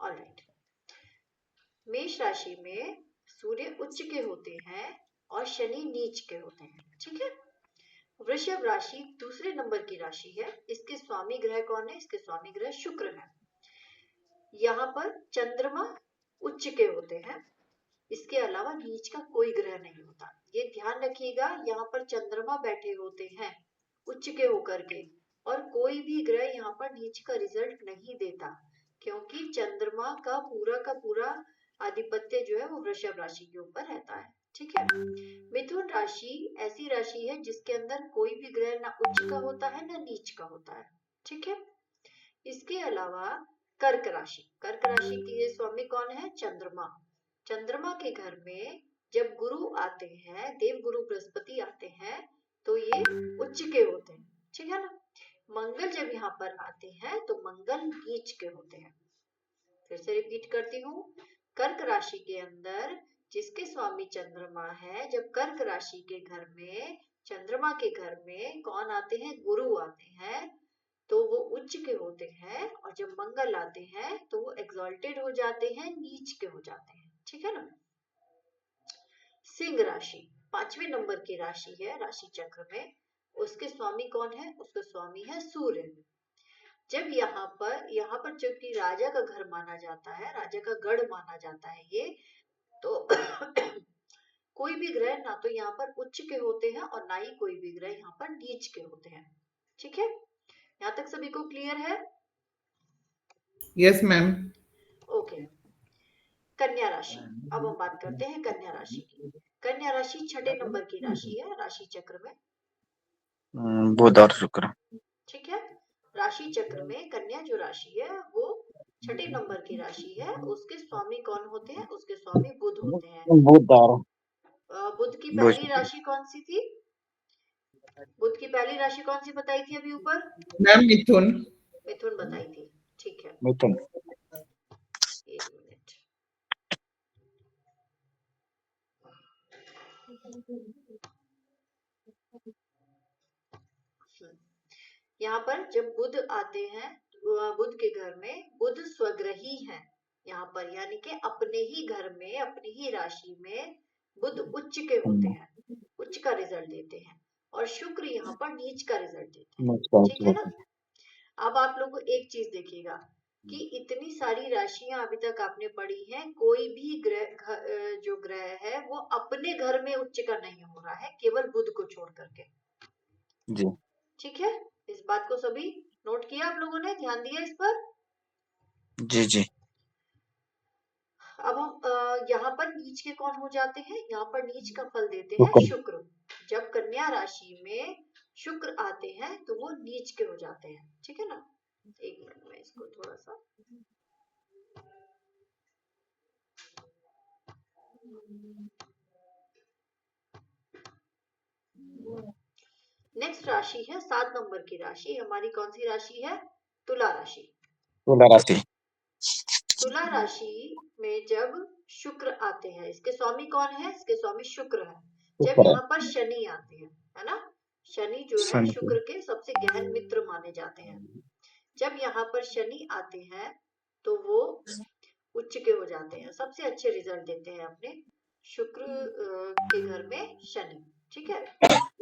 Alright. मेष राशि में सूर्य उच्च के होते हैं और शनि नीच के होते हैं, ठीक है। वृषभ राशि दूसरे नंबर की राशि है। इसके स्वामी ग्रह कौन है? इसके स्वामी ग्रह शुक्र है। यहाँ पर चंद्रमा उच्च के होते हैं, इसके अलावा नीच का कोई ग्रह नहीं होता। ये ध्यान रखिएगा, यहाँ पर चंद्रमा बैठे होते हैं उच्च के होकर के, और कोई भी ग्रह यहाँ पर नीच का रिजल्ट नहीं देता, क्योंकि चंद्रमा का पूरा आधिपत्य जो है वो वृषभ राशि के ऊपर रहता है, ठीक है। मिथुन राशि ऐसी राशि है जिसके अंदर कोई भी ग्रह ना उच्च का होता है ना नीच का होता है, ठीक है। इसके अलावा कर्क राशि के स्वामी कौन है? चंद्रमा। चंद्रमा के घर में जब गुरु आते हैं, देव गुरु बृहस्पति आते हैं, तो ये उच्च के होते हैं, ठीक है ना। मंगल जब यहाँ पर आते हैं तो मंगल नीच के होते हैं। फिर से रिपीट करती हूँ, कर्क राशि के अंदर जिसके स्वामी चंद्रमा है, जब कर्क राशि के घर में, चंद्रमा के घर में कौन आते हैं? गुरु आते हैं, तो वो उच्च के होते हैं, और जब मंगल आते हैं तो वो एक्सॉल्टेड हो जाते हैं, नीच के हो जाते हैं, ठीक है ना। सिंह राशि 5वें नंबर की राशि है राशि चक्र में। उसके स्वामी कौन है? उसके स्वामी है सूर्य। जब यहाँ पर चूंकि राजा का घर माना जाता है, राजा का गढ़ माना जाता है ये, तो कोई भी ग्रह ना तो यहाँ पर उच्च के होते हैं और ना ही कोई भी ग्रह यहाँ पर नीच के होते हैं, ठीक है। यहाँ तक सभी को क्लियर है? Yes ma'am. ओके। कन्या राशि, अब हम बात करते हैं कन्या राशि की। कन्या राशि 6ठे नंबर की राशि है राशि चक्र में, बुध और शुक्र, ठीक है। राशि चक्र में कन्या जो राशि है वो 6ठे नंबर की राशि है। उसके स्वामी कौन होते हैं? उसके स्वामी बुध होते हैं। बुध और बुध की पहली राशि कौन सी थी? बुध की पहली राशि कौन सी बताई थी अभी ऊपर? मैम मिथुन। मिथुन बताई थी, ठीक है। मिथुन। एक मिनट, यहाँ पर जब बुध आते हैं, बुध के घर में, बुध स्वग्रही है यहाँ पर, यानी कि अपने ही घर में, अपनी ही राशि में बुध उच्च के होते हैं, उच्च का रिजल्ट देते हैं, और शुक्र यहाँ पर नीच का रिजल्ट देते हैं, ठीक है ना। अब आप लोगों को एक चीज देखिएगा कि इतनी सारी राशियां अभी तक आपने पढ़ी हैं, कोई भी जो ग्रह है वो अपने घर में उच्च का नहीं हो रहा है, केवल बुध को छोड़ करके जी, ठीक है। इस बात को सभी नोट किया आप लोगों ने, ध्यान दिया इस पर? जी जी। अब हम यहाँ पर नीच के कौन हो जाते हैं? यहाँ पर नीच का फल देते हैं शुक्र। जब कन्या राशि में शुक्र आते हैं तो वो नीच के हो जाते हैं, ठीक है ना। एक मिनट में इसको थोड़ा सा, नेक्स्ट राशि है 7 नंबर की राशि हमारी, कौन सी राशि है? तुला राशि। तुला राशि। तुला राशि में जब शुक्र आते हैं, इसके स्वामी कौन है? इसके स्वामी शुक्र है। जब यहाँ पर शनि आते हैं, है ना, शनि जो है शुक्र के सबसे गहन मित्र माने जाते हैं। जब यहाँ पर शनि आते हैं तो वो उच्च के हो जाते हैं, सबसे अच्छे रिजल्ट देते हैं अपने शुक्र के घर में शनि, ठीक है।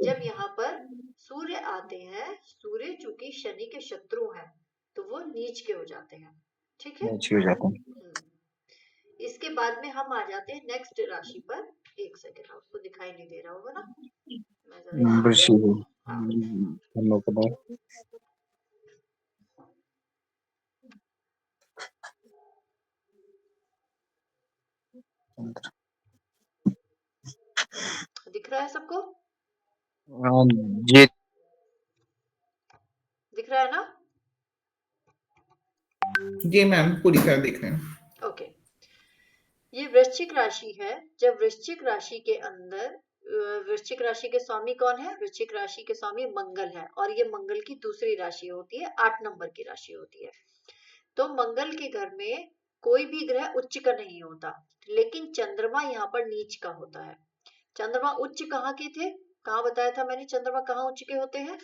जब यहाँ पर सूर्य आते हैं, सूर्य चूंकि शनि के शत्रु हैं तो वो नीच के हो जाते हैं, ठीक है। इसके बाद में हम आ जाते हैं नेक्स्ट राशि पर। एक सेकेंड, आपको दिखाई नहीं दे रहा होगा ना, दिख रहा है सबको? जी दिख रहा है ना? जी मैम, पूरी तरह दिख रहे हैं। ओके। ये वृश्चिक राशि है। जब वृश्चिक राशि के अंदर, वृश्चिक राशि के स्वामी कौन है? वृश्चिक राशि के स्वामी मंगल है, और ये मंगल की दूसरी राशि होती है, 8 नंबर की राशि होती है। तो मंगल के घर में कोई भी ग्रह उच्च का नहीं होता, लेकिन चंद्रमा यहाँ पर नीच का होता है। चंद्रमा उच्च कहाँ के थे? कहाँ बताया था मैंने चंद्रमा कहाँ उच्च के होते हैं?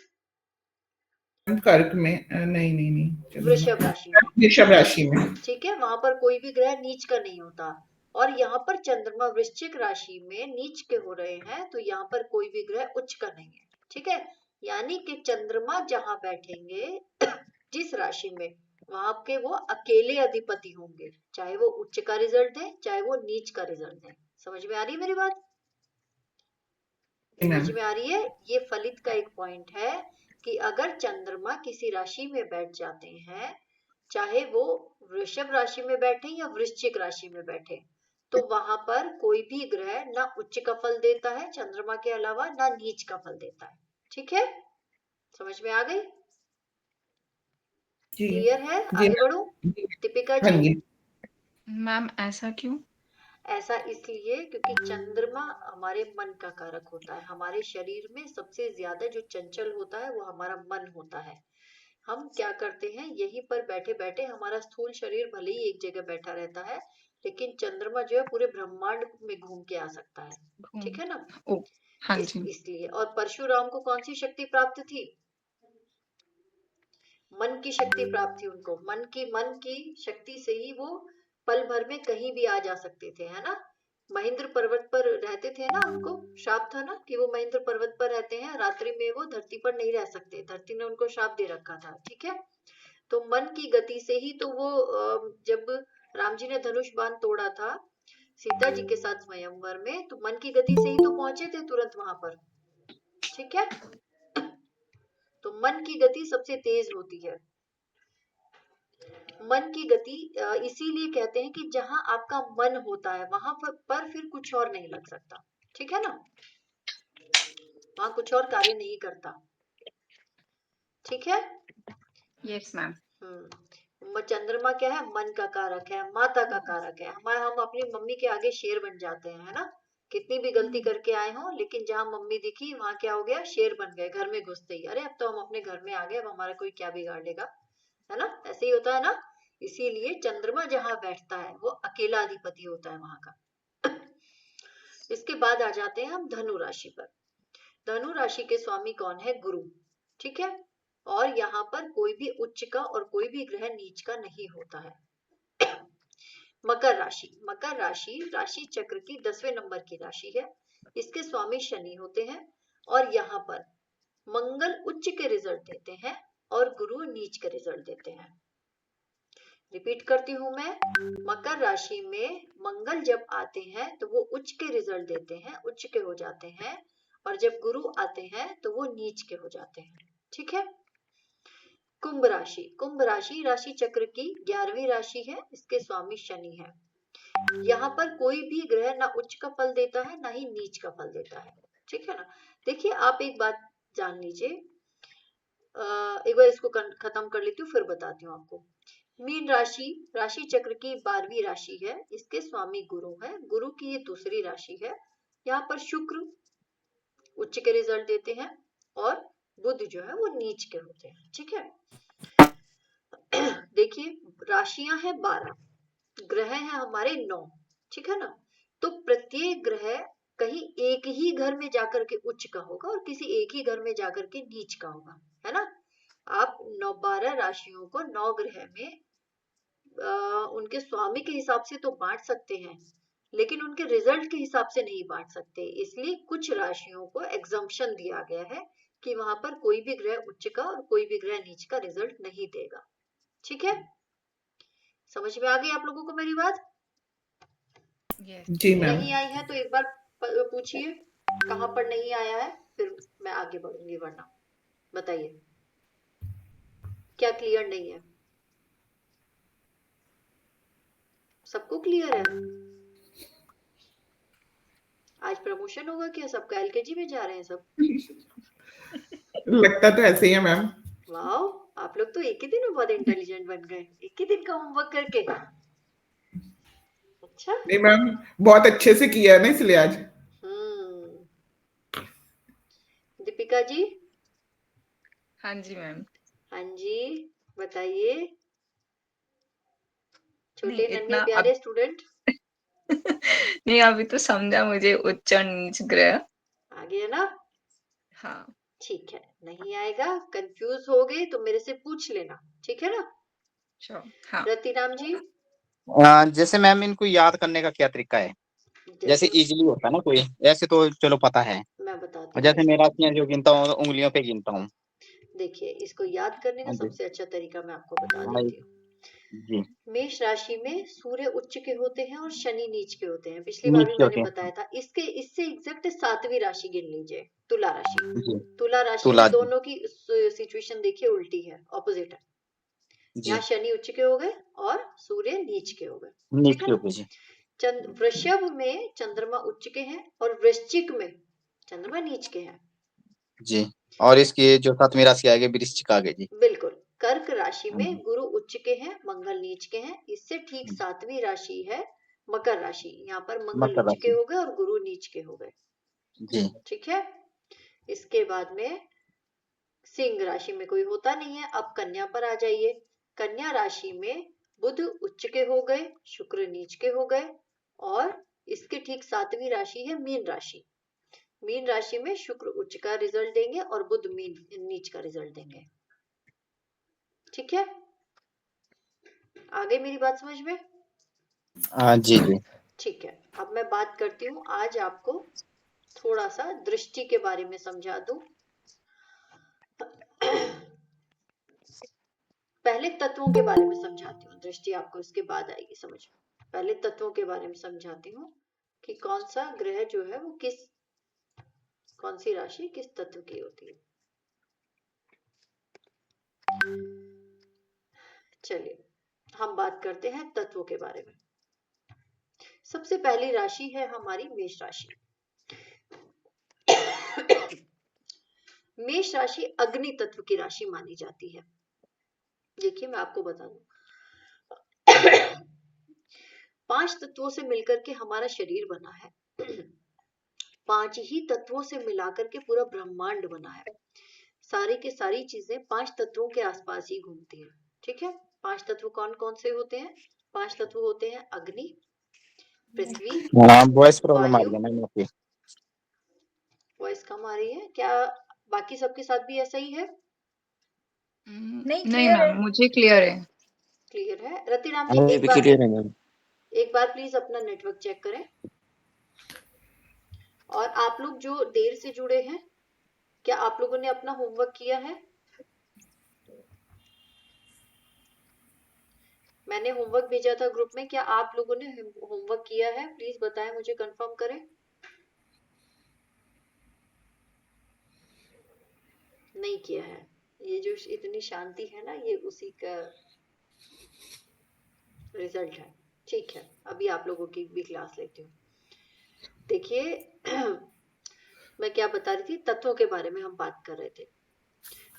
कर्क में नहीं, वृषभ राशि में, वृषभ राशि में, ठीक है। वहां वहां पर कोई भी ग्रह नीच का नहीं होता। और यहाँ पर चंद्रमा वृश्चिक राशि में नीच के हो रहे हैं, तो यहाँ पर कोई भी ग्रह उच्च का नहीं है। ठीक है, यानी कि चंद्रमा जहां बैठेंगे जिस राशि में, वहां के वो अकेले अधिपति होंगे, चाहे वो उच्च का रिजल्ट दें चाहे वो नीच का रिजल्ट दें। समझ में आ रही है मेरी बात? जी मैम। समझ में आ रही है? ये फलित का एक पॉइंट है कि अगर चंद्रमा किसी राशि में बैठ जाते हैं, चाहे वो वृषभ राशि में बैठे या वृश्चिक राशि में बैठे, तो वहां पर कोई भी ग्रह ना उच्च का फल देता है चंद्रमा के अलावा, ना नीच का फल देता है। ठीक है, समझ में आ गई? जी क्लियर है? जी आगे बढ़ू मैम। जी, दीपिका हाँ जी? जी। मैम ऐसा क्यों? ऐसा इसलिए क्योंकि चंद्रमा हमारे मन का कारक होता है। हमारे शरीर में सबसे ज्यादा जो चंचल होता है वो हमारा मन होता है। हम क्या करते हैं, यहीं पर बैठे बैठे हमारा स्थूल शरीर भले ही एक जगह बैठा रहता है, लेकिन चंद्रमा जो है पूरे ब्रह्मांड में घूम के आ सकता है। ठीक है ना? ओ, हाँ जी। इसलिए। और परशुराम को कौन सी शक्ति प्राप्त थी? मन की शक्ति प्राप्त थी उनको। मन की शक्ति से ही वो पल भर में कहीं भी आ जा सकते थे, है ना? महेंद्र पर्वत पर रहते थे ना, उनको श्राप था ना कि वो महेंद्र पर्वत पर रहते हैं, रात्रि में वो धरती पर नहीं रह सकते, धरती ने उनको श्राप दे रखा था। ठीक है, तो मन की गति से ही तो वो जब राम जी ने धनुष बाण तोड़ा था सीता जी के साथ स्वयंवर में, तो मन की गति से ही तो पहुंचे थे तुरंत वहां पर। ठीक है, तो मन की गति सबसे तेज होती है। मन की गति इसीलिए कहते हैं कि जहां आपका मन होता है वहां पर फिर कुछ और नहीं लग सकता। ठीक है ना? वहां कुछ और कार्य नहीं करता। ठीक है? Yes ma'am. चंद्रमा क्या है? मन का कारक है, माता का कारक है। हम अपनी मम्मी के आगे शेर बन जाते हैं, है ना? कितनी भी गलती करके आए हों, लेकिन जहां मम्मी दिखी वहां क्या हो गया? शेर बन गए। घर में घुसते ही अरे अब तो हम अपने घर में आ गए, अब हमारा कोई क्या बिगाड़ लेगा, है ना? ऐसे ही होता है ना? इसीलिए चंद्रमा जहां बैठता है वो अकेला अधिपति होता है वहां का। इसके बाद आ जाते हैं हम धनु राशि पर। धनु राशि के स्वामी कौन है? गुरु। ठीक है, और यहाँ पर कोई भी उच्च का और कोई भी ग्रह नीच का नहीं होता है। मकर राशि। मकर राशि राशि चक्र की 10वें नंबर की राशि है। इसके स्वामी शनि होते हैं, और यहाँ पर मंगल उच्च के रिजल्ट देते हैं और गुरु नीच के रिजल्ट देते हैं। रिपीट करती हूँ मैं, मकर राशि में मंगल जब आते हैं तो वो उच्च के रिजल्ट देते हैं, उच्च के हो जाते हैं, और जब गुरु आते हैं तो वो नीच के हो जाते हैं। ठीक है, कुंभ राशि। कुंभ राशि राशि चक्र की 11वीं राशि है। इसके स्वामी शनि है। यहाँ पर कोई भी ग्रह ना उच्च का फल देता है ना ही नीच का फल देता है। ठीक है ना? देखिए, आप एक बात जान लीजिए, एक बार इसको खत्म कर लेती हूँ फिर बताती हूँ आपको। मीन राशि राशि चक्र की 12वीं राशि है। इसके स्वामी गुरु है। गुरु की ये दूसरी राशि है। यहाँ पर शुक्र उच्च के रिजल्ट देते हैं और बुध जो है वो नीच के होते हैं। ठीक है, देखिए राशियां हैं 12, ग्रह हैं हमारे 9। ठीक है ना? तो प्रत्येक ग्रह कहीं एक ही घर में जाकर के उच्च का होगा और किसी एक ही घर में जाकर के नीच का होगा, है ना? आप 12 राशियों को 9 ग्रह में उनके स्वामी के हिसाब से तो बांट सकते हैं, लेकिन उनके रिजल्ट के हिसाब से नहीं बांट सकते। इसलिए कुछ राशियों को एग्जम्पशन दिया गया है कि वहां पर कोई भी ग्रह उच्च का और कोई भी ग्रह नीच का रिजल्ट नहीं देगा। ठीक है, समझ में आ गई आप लोगों को मेरी बात? जी मैम। नहीं आई है तो एक बार पूछिए कहाँ पर नहीं आया है, फिर मैं आगे बढ़ूंगी, वरना बताइए क्या क्लियर नहीं है? सबको क्लियर है? आज प्रमोशन होगा क्या? सबका एलकेजी में जा रहे हैं सब? लगता तो ऐसे ही है मैम। वाओ, आप लोग तो एक ही दिन में बहुत इंटेलिजेंट बन गए, एक ही दिन का होमवर्क करके। अच्छा, नहीं मैम, बहुत अच्छे से किया है ना इसलिए आज। दीपिका जी? हाँ जी मैम। हाँ जी, बताइए। छोटे नहीं नन्हे इतना प्यारे स्टूडेंट। नहीं अभी तो समझा मुझे उच्च और नीच ग्रह। आ गया ना? हाँ। ठीक है, नहीं आएगा, कंफ्यूज हो गए तो मेरे से पूछ लेना। ठीक है ना? श्योर। हाँ। रतिराम जी? जैसे मैम इनको याद करने का क्या तरीका है? जैसे जैसे इजीली होता है ना कोई, ऐसे तो चलो पता है। मैं बताती और हूँ जैसे कैसे। मेरा जो गिनता हूँ उंगलियों पे गिनता हूँ। देखिए, इसको याद करने का हाँ जी। सबसे अच्छा तरीका मैं आपको बता हाँ देती हूँ। जी। मेष राशि में सूर्य उच्च के होते हैं और शनि नीच के होते हैं। पिछली बार भी नीचे मैंने होते हैं। बताया था। इसके इससे एग्जैक्ट 7वीं राशि गिन लीजिए, तुला राशि। जी। तुला राशि तुला में जी। दोनों की सिचुएशन देखिए उल्टी है, ऑपोजिट है। जी। यहाँ शनि उच्च के हो गए और सूर्य नीच के हो गए, ठीक है नीचे ना। ऊपर जी। वृषभ में चंद्रमा उच्च के हैं और वृश्चिक में चंद्रमा नीच के हैं। जी। और इसकी जो 7वीं राशि आगे वृश्चिक आगे जी। बिल्कुल। कर्क राशि हाँ में जी। गुरु उच्च के हैं, मंगल नीच के हैं। इससे ठीक 7वीं राशि है मकर राशि। यहाँ पर मंगल मकर उच्च के राशि हो गए और गुरु नीच के हो गए, जी। ठीक है। इसके बाद में सिंह राशि में कोई होता नहीं है। अब कन्या पर आ जाइए। कन्या राशि में बुध उच्च के हो गए, शुक्र नीच के हो गए और इसके ठीक 7वीं राशि है मीन राशि। मीन राशि में शुक्र उच्च का रिजल्ट देंगे और बुध मीन नीच का रिजल्ट देंगे, ठीक है। आगे मेरी बात समझ में? हाँ जी जी। ठीक है। अब मैं बात करती हूँ, आज आपको थोड़ा सा दृष्टि के बारे में समझा दूं। पहले तत्वों के बारे में समझाती हूँ, दृष्टि आपको इसके बाद आएगी समझ में। पहले तत्वों के बारे में समझाती हूँ कि कौन सा ग्रह जो है वो कौन सी राशि किस तत्व की होती है। चलिए हम बात करते हैं तत्वों के बारे में। सबसे पहली राशि है हमारी मेष राशि। मेष राशि अग्नि तत्व की राशि मानी जाती है। देखिए मैं आपको बता दूं, 5 तत्वों से मिलकर के हमारा शरीर बना है। 5 ही तत्वों से मिलाकर के पूरा ब्रह्मांड बना है। सारी की सारी चीजें 5 तत्वों के आसपास ही घूमती हैं, ठीक है। 5 तत्व कौन कौन से होते हैं? 5 तत्व होते हैं अग्नि, पृथ्वी, हाँ वॉइस प्रॉब्लम आ वायु। रही है मैम आपकी। वॉइस कम आ रही है क्या? बाकी सबके साथ भी ऐसा ही है? नहीं मैम, मुझे क्लियर है। क्लियर है। रतिराम जी अभी भी क्लियर है मैम। एक बार प्लीज अपना नेटवर्क चेक करें। और आप लोग जो देर से जुड़े हैं, क्या आप लोगों ने अपना होमवर्क किया है? मैंने होमवर्क भेजा था ग्रुप में, क्या आप लोगों ने होमवर्क किया है? प्लीज बताएं, मुझे कंफर्म करें। नहीं किया है। ये जो इतनी शांति है ना, ये उसी का रिजल्ट है। ठीक है, अभी आप लोगों की भी क्लास लेती हूँ। देखिए मैं क्या बता रही थी, तत्वों के बारे में हम बात कर रहे थे।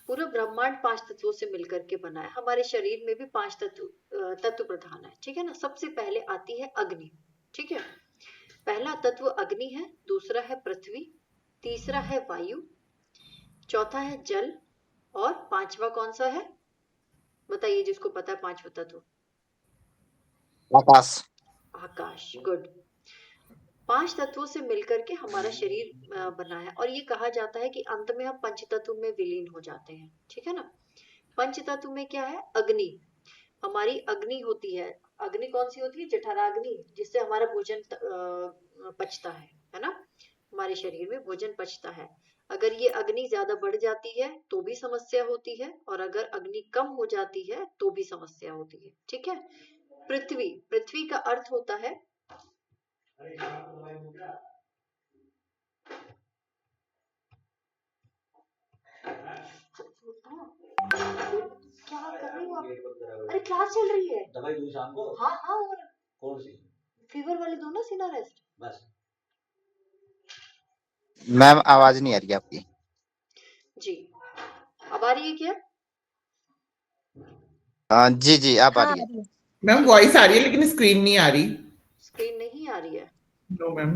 पूरा ब्रह्मांड 5 तत्वों से मिलकर के बना है। हमारे शरीर में भी 5 तत्व प्रधान है, ठीक है ना। सबसे पहले आती है अग्नि, ठीक है। पहला तत्व अग्नि है, दूसरा है पृथ्वी, तीसरा है वायु, चौथा है जल और पांचवा कौन सा है? बताइए जिसको पता है पांचवा तत्व। आकाश। आकाश, गुड। 5 तत्वों से मिलकर के हमारा शरीर बना है और ये कहा जाता है कि अंत में हम पंच तत्व में विलीन हो जाते हैं, ठीक है ना। पंच तत्व में क्या है? अग्नि। हमारी अग्नि होती है। अग्नि कौन सी होती है? जठराग्नि, जिससे हमारा भोजन पचता है ना। हमारे शरीर में भोजन पचता है। अगर ये अग्नि ज्यादा बढ़ जाती है तो भी समस्या होती है और अगर अग्नि कम हो जाती है तो भी समस्या होती है, ठीक है। पृथ्वी, पृथ्वी का अर्थ होता है क्या कर रही हो आप? अरे क्लास चल रही है। दवाई दूं शाम को? हाँ हाँ। और कौन सी? फीवर वाली दो ना, सीना रेस्ट बस। मैम आवाज नहीं आ रही आपकी। जी, अब आ रही है क्या? हाँ जी जी अब आ रही है। मैम वॉइस आ रही है लेकिन स्क्रीन नहीं आ रही। स्क्रीन नहीं आ रही है? No ma'am.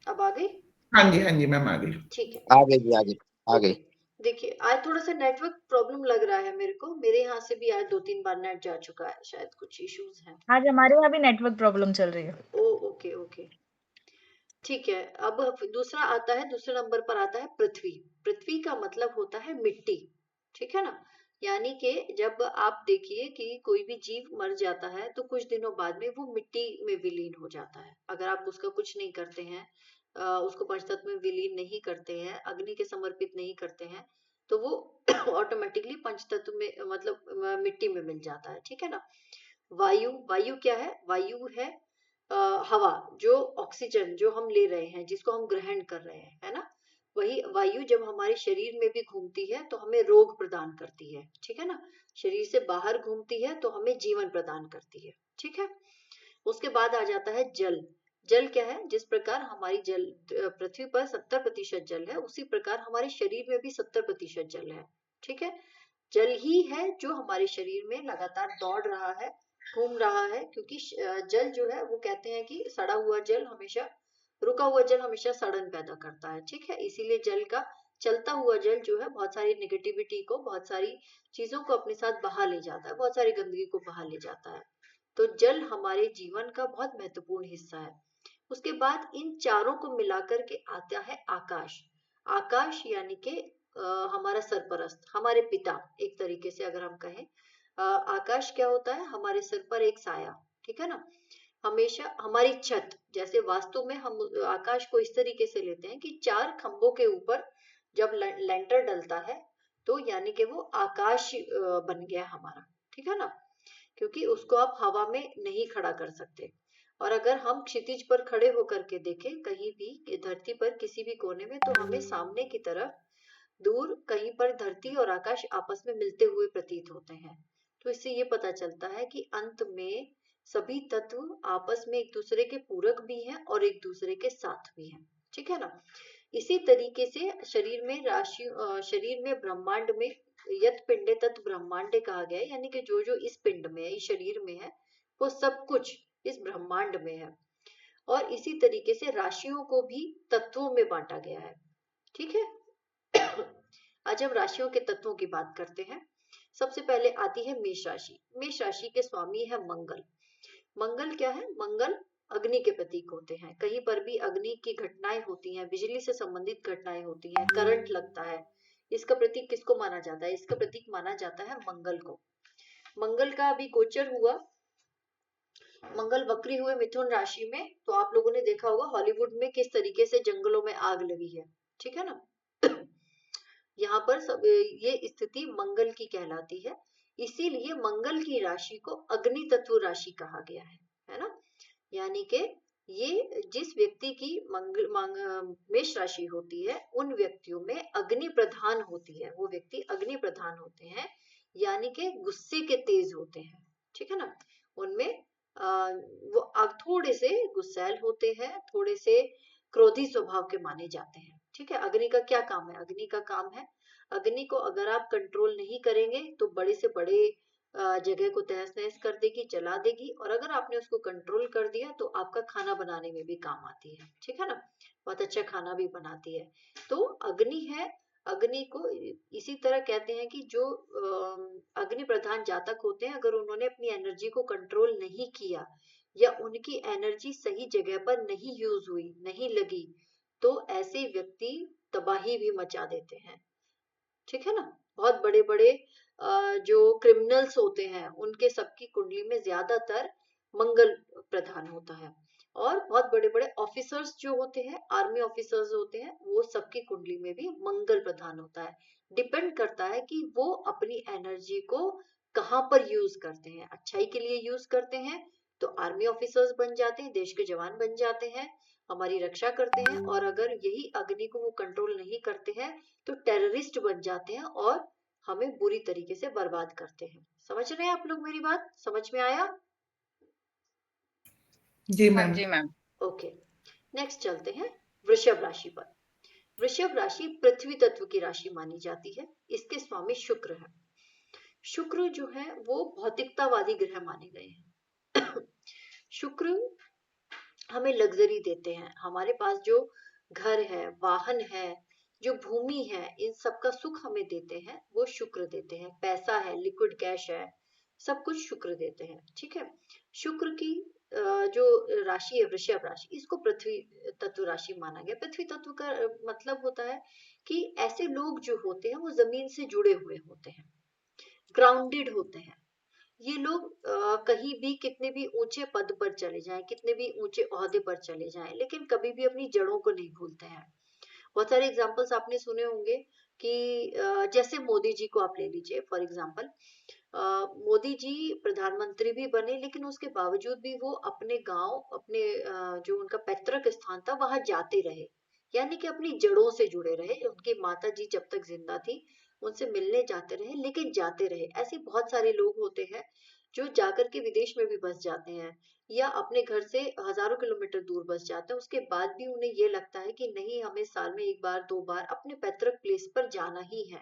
अब आ गई? हाँ जी मैम आ गई। ठीक है, आ गई जी, आ गई आ ओके। गई। देखिए आज थोड़ा सा नेटवर्क प्रॉब्लम लग रहा है मेरे को। मेरे यहाँ से भी आज 2-3 बार नेट जा चुका है, शायद कुछ इश्यूज हैं। आज हमारे यहाँ भी नेटवर्क प्रॉब्लम चल रही है। ओ ओके ओके, ठीक है। अब दूसरा आता है, दूसरे नंबर पर आता है पृथ्वी। पृथ्वी का मतलब होता है मिट्टी, ठीक है ना। यानी कि जब आप देखिए कि कोई भी जीव मर जाता है तो कुछ दिनों बाद में वो मिट्टी में विलीन हो जाता है। अगर आप उसका कुछ नहीं करते हैं, उसको पंचतत्व में विलीन नहीं करते हैं, अग्नि के समर्पित नहीं करते हैं, तो वो ऑटोमेटिकली पंचतत्व में मतलब मिट्टी में मिल जाता है। ठीक है ना। वायु, वायु क्या है? वायु है हवा, जो ऑक्सीजन जो हम ले रहे हैं, जिसको हम ग्रहण कर रहे हैं, है ना। वही वायु जब हमारे शरीर में भी घूमती है तो हमें रोग प्रदान करती है। ठीक है ना। शरीर से बाहर घूमती है तो हमें जीवन प्रदान करती है। ठीक है। उसके बाद आ जाता है जल। जल क्या है? जिस प्रकार हमारी जल पृथ्वी पर 70% जल है, उसी प्रकार हमारे शरीर में भी 70% जल है। ठीक है। जल ही है जो हमारे शरीर में लगातार दौड़ रहा है, घूम रहा है, क्योंकि जल जो है वो कहते हैं कि सड़ा हुआ जल हमेशा, रुका हुआ जल हमेशा सड़न पैदा करता है। ठीक है। इसीलिए जल का, चलता हुआ जल जो है बहुत सारी निगेटिविटी को, बहुत सारी चीजों को अपने साथ बहा ले जाता है, बहुत सारी गंदगी को बहा ले जाता है। तो जल हमारे जीवन का बहुत महत्वपूर्ण हिस्सा है। उसके बाद इन चारों को मिलाकर के आता है आकाश। आकाश यानी कि हमारा सरपरस्त, हमारे पिता, एक तरीके से अगर हम कहें। आकाश क्या होता है? हमारे सर पर एक साया। ठीक है ना। हमेशा हमारी छत, जैसे वास्तु में हम आकाश को इस तरीके से लेते हैं कि 4 खंभों के ऊपर जब लेंटर डलता है तो यानी कि वो आकाश बन गया हमारा। ठीक है ना। क्योंकि उसको आप हवा में नहीं खड़ा कर सकते। और अगर हम क्षितिज पर खड़े होकर के देखें कहीं भी धरती पर किसी भी कोने में, तो हमें सामने की तरफ दूर कहीं पर धरती और आकाश आपस में मिलते हुए प्रतीत होते हैं। तो इससे ये पता चलता है कि अंत में सभी तत्व आपस में एक दूसरे के पूरक भी हैं और एक दूसरे के साथ भी हैं। ठीक है ना। इसी तरीके से शरीर में ब्रह्मांड में यत पिंडे तत् ब्रह्मांडे कहा गया है, यानी कि जो जो इस पिंड में है, इस शरीर में है, वो सब कुछ इस ब्रह्मांड में है। और इसी तरीके से राशियों को भी तत्वों में बांटा गया है। ठीक है। आज हम राशियों के तत्वों की बात करते हैं। सबसे पहले आती है मेष राशि। मेष राशि के स्वामी है मंगल। मंगल क्या है? मंगल अग्नि के प्रतीक होते हैं। कहीं पर भी अग्नि की घटनाएं होती हैं, बिजली से संबंधित घटनाएं होती हैं, करंट लगता है, इसका प्रतीक किसको माना जाता है? इसका प्रतीक माना जाता है मंगल को। मंगल का अभी गोचर हुआ, मंगल वक्री हुए मिथुन राशि में, तो आप लोगों ने देखा होगा हॉलीवुड में किस तरीके से जंगलों में आग लगी है। ठीक है ना। यहाँ पर ये स्थिति मंगल की कहलाती है। इसीलिए मंगल की राशि को अग्नि तत्व राशि कहा गया है ना। यानी कि ये जिस व्यक्ति की मेष राशि होती है, उन व्यक्तियों में अग्नि प्रधान होती है, वो व्यक्ति अग्नि प्रधान होते हैं, यानी कि गुस्से के तेज होते हैं। ठीक है ना। उनमें वो थोड़े से गुस्सैल होते हैं, थोड़े से क्रोधी स्वभाव के माने जाते हैं। ठीक है। अग्नि का क्या काम है? अग्नि का काम है, अग्नि को अगर आप कंट्रोल नहीं करेंगे तो बड़े से बड़े जगह को तहस नहस कर देगी, जला देगी। और अगर आपने उसको कंट्रोल कर दिया तो आपका खाना बनाने में भी काम आती है। ठीक है ना। बहुत अच्छा खाना भी बनाती है। तो अग्नि है, अग्नि को इसी तरह कहते हैं कि जो अग्नि प्रधान जातक होते हैं, अगर उन्होंने अपनी एनर्जी को कंट्रोल नहीं किया या उनकी एनर्जी सही जगह पर नहीं यूज हुई, नहीं लगी, तो ऐसे व्यक्ति तबाही भी मचा देते हैं। ठीक है ना। बहुत बड़े बड़े जो क्रिमिनल्स होते हैं, उनके सबकी कुंडली में ज्यादातर मंगल प्रधान होता है। और बहुत बड़े बड़े ऑफिसर्स जो होते हैं, आर्मी ऑफिसर्स होते हैं, वो सबकी कुंडली में भी मंगल प्रधान होता है। डिपेंड करता है कि वो अपनी एनर्जी को कहाँ पर यूज करते हैं। अच्छाई के लिए यूज करते हैं तो आर्मी ऑफिसर्स बन जाते हैं, देश के जवान बन जाते हैं, हमारी रक्षा करते हैं। और अगर यही अग्नि को वो कंट्रोल नहीं करते हैं तो टेररिस्ट बन जाते हैं और हमें बुरी तरीके से बर्बाद करते हैं। समझ रहे हैं आप लोग मेरी बात? समझ में आया? जी हाँ मैम। जी मैम। ओके। नेक्स्ट चलते हैं वृषभ राशि पर। वृषभ राशि पृथ्वी तत्व की राशि मानी जाती है। इसके स्वामी शुक्र है। शुक्र जो है वो भौतिकतावादी ग्रह माने गए हैं। शुक्र हमें लग्जरी देते हैं। हमारे पास जो घर है, वाहन है, जो भूमि है, इन सब का सुख हमें देते हैं, वो शुक्र देते हैं। पैसा है, लिक्विड कैश है, सब कुछ शुक्र देते हैं। ठीक है। शुक्र की जो राशि है वृषभ राशि, इसको पृथ्वी तत्व राशि माना गया। पृथ्वी तत्व का मतलब होता है कि ऐसे लोग जो होते हैं वो जमीन से जुड़े हुए होते हैं। ग्राउंडेड होते हैं। ये लोग कहीं भी कितने भी ऊंचे पद पर चले जाएं, कितने भी ऊंचे ओहदे पर चले जाएं, लेकिन कभी भी अपनी जड़ों को नहीं भूलते हैं। बहुत सारे एग्जाम्पल्स आपने सुने होंगे कि जैसे मोदी जी को आप ले लीजिए फॉर एग्जाम्पल। मोदी जी प्रधानमंत्री भी बने, लेकिन उसके बावजूद भी वो अपने गांव, अपने जो उनका पैतृक स्थान था वहां जाते रहे, यानी कि अपनी जड़ों से जुड़े रहे। उनकी माता जी जब तक जिंदा थी उनसे मिलने जाते रहे, लेकिन जाते रहे। ऐसे बहुत सारे लोग होते हैं जो जाकर के विदेश में भी बस जाते हैं, या अपने घर से हजारों किलोमीटर दूर बस जाते हैं, उसके बाद भी उन्हें ये लगता है कि नहीं, हमें साल में एक बार दो बार अपने पैतृक प्लेस पर जाना ही है।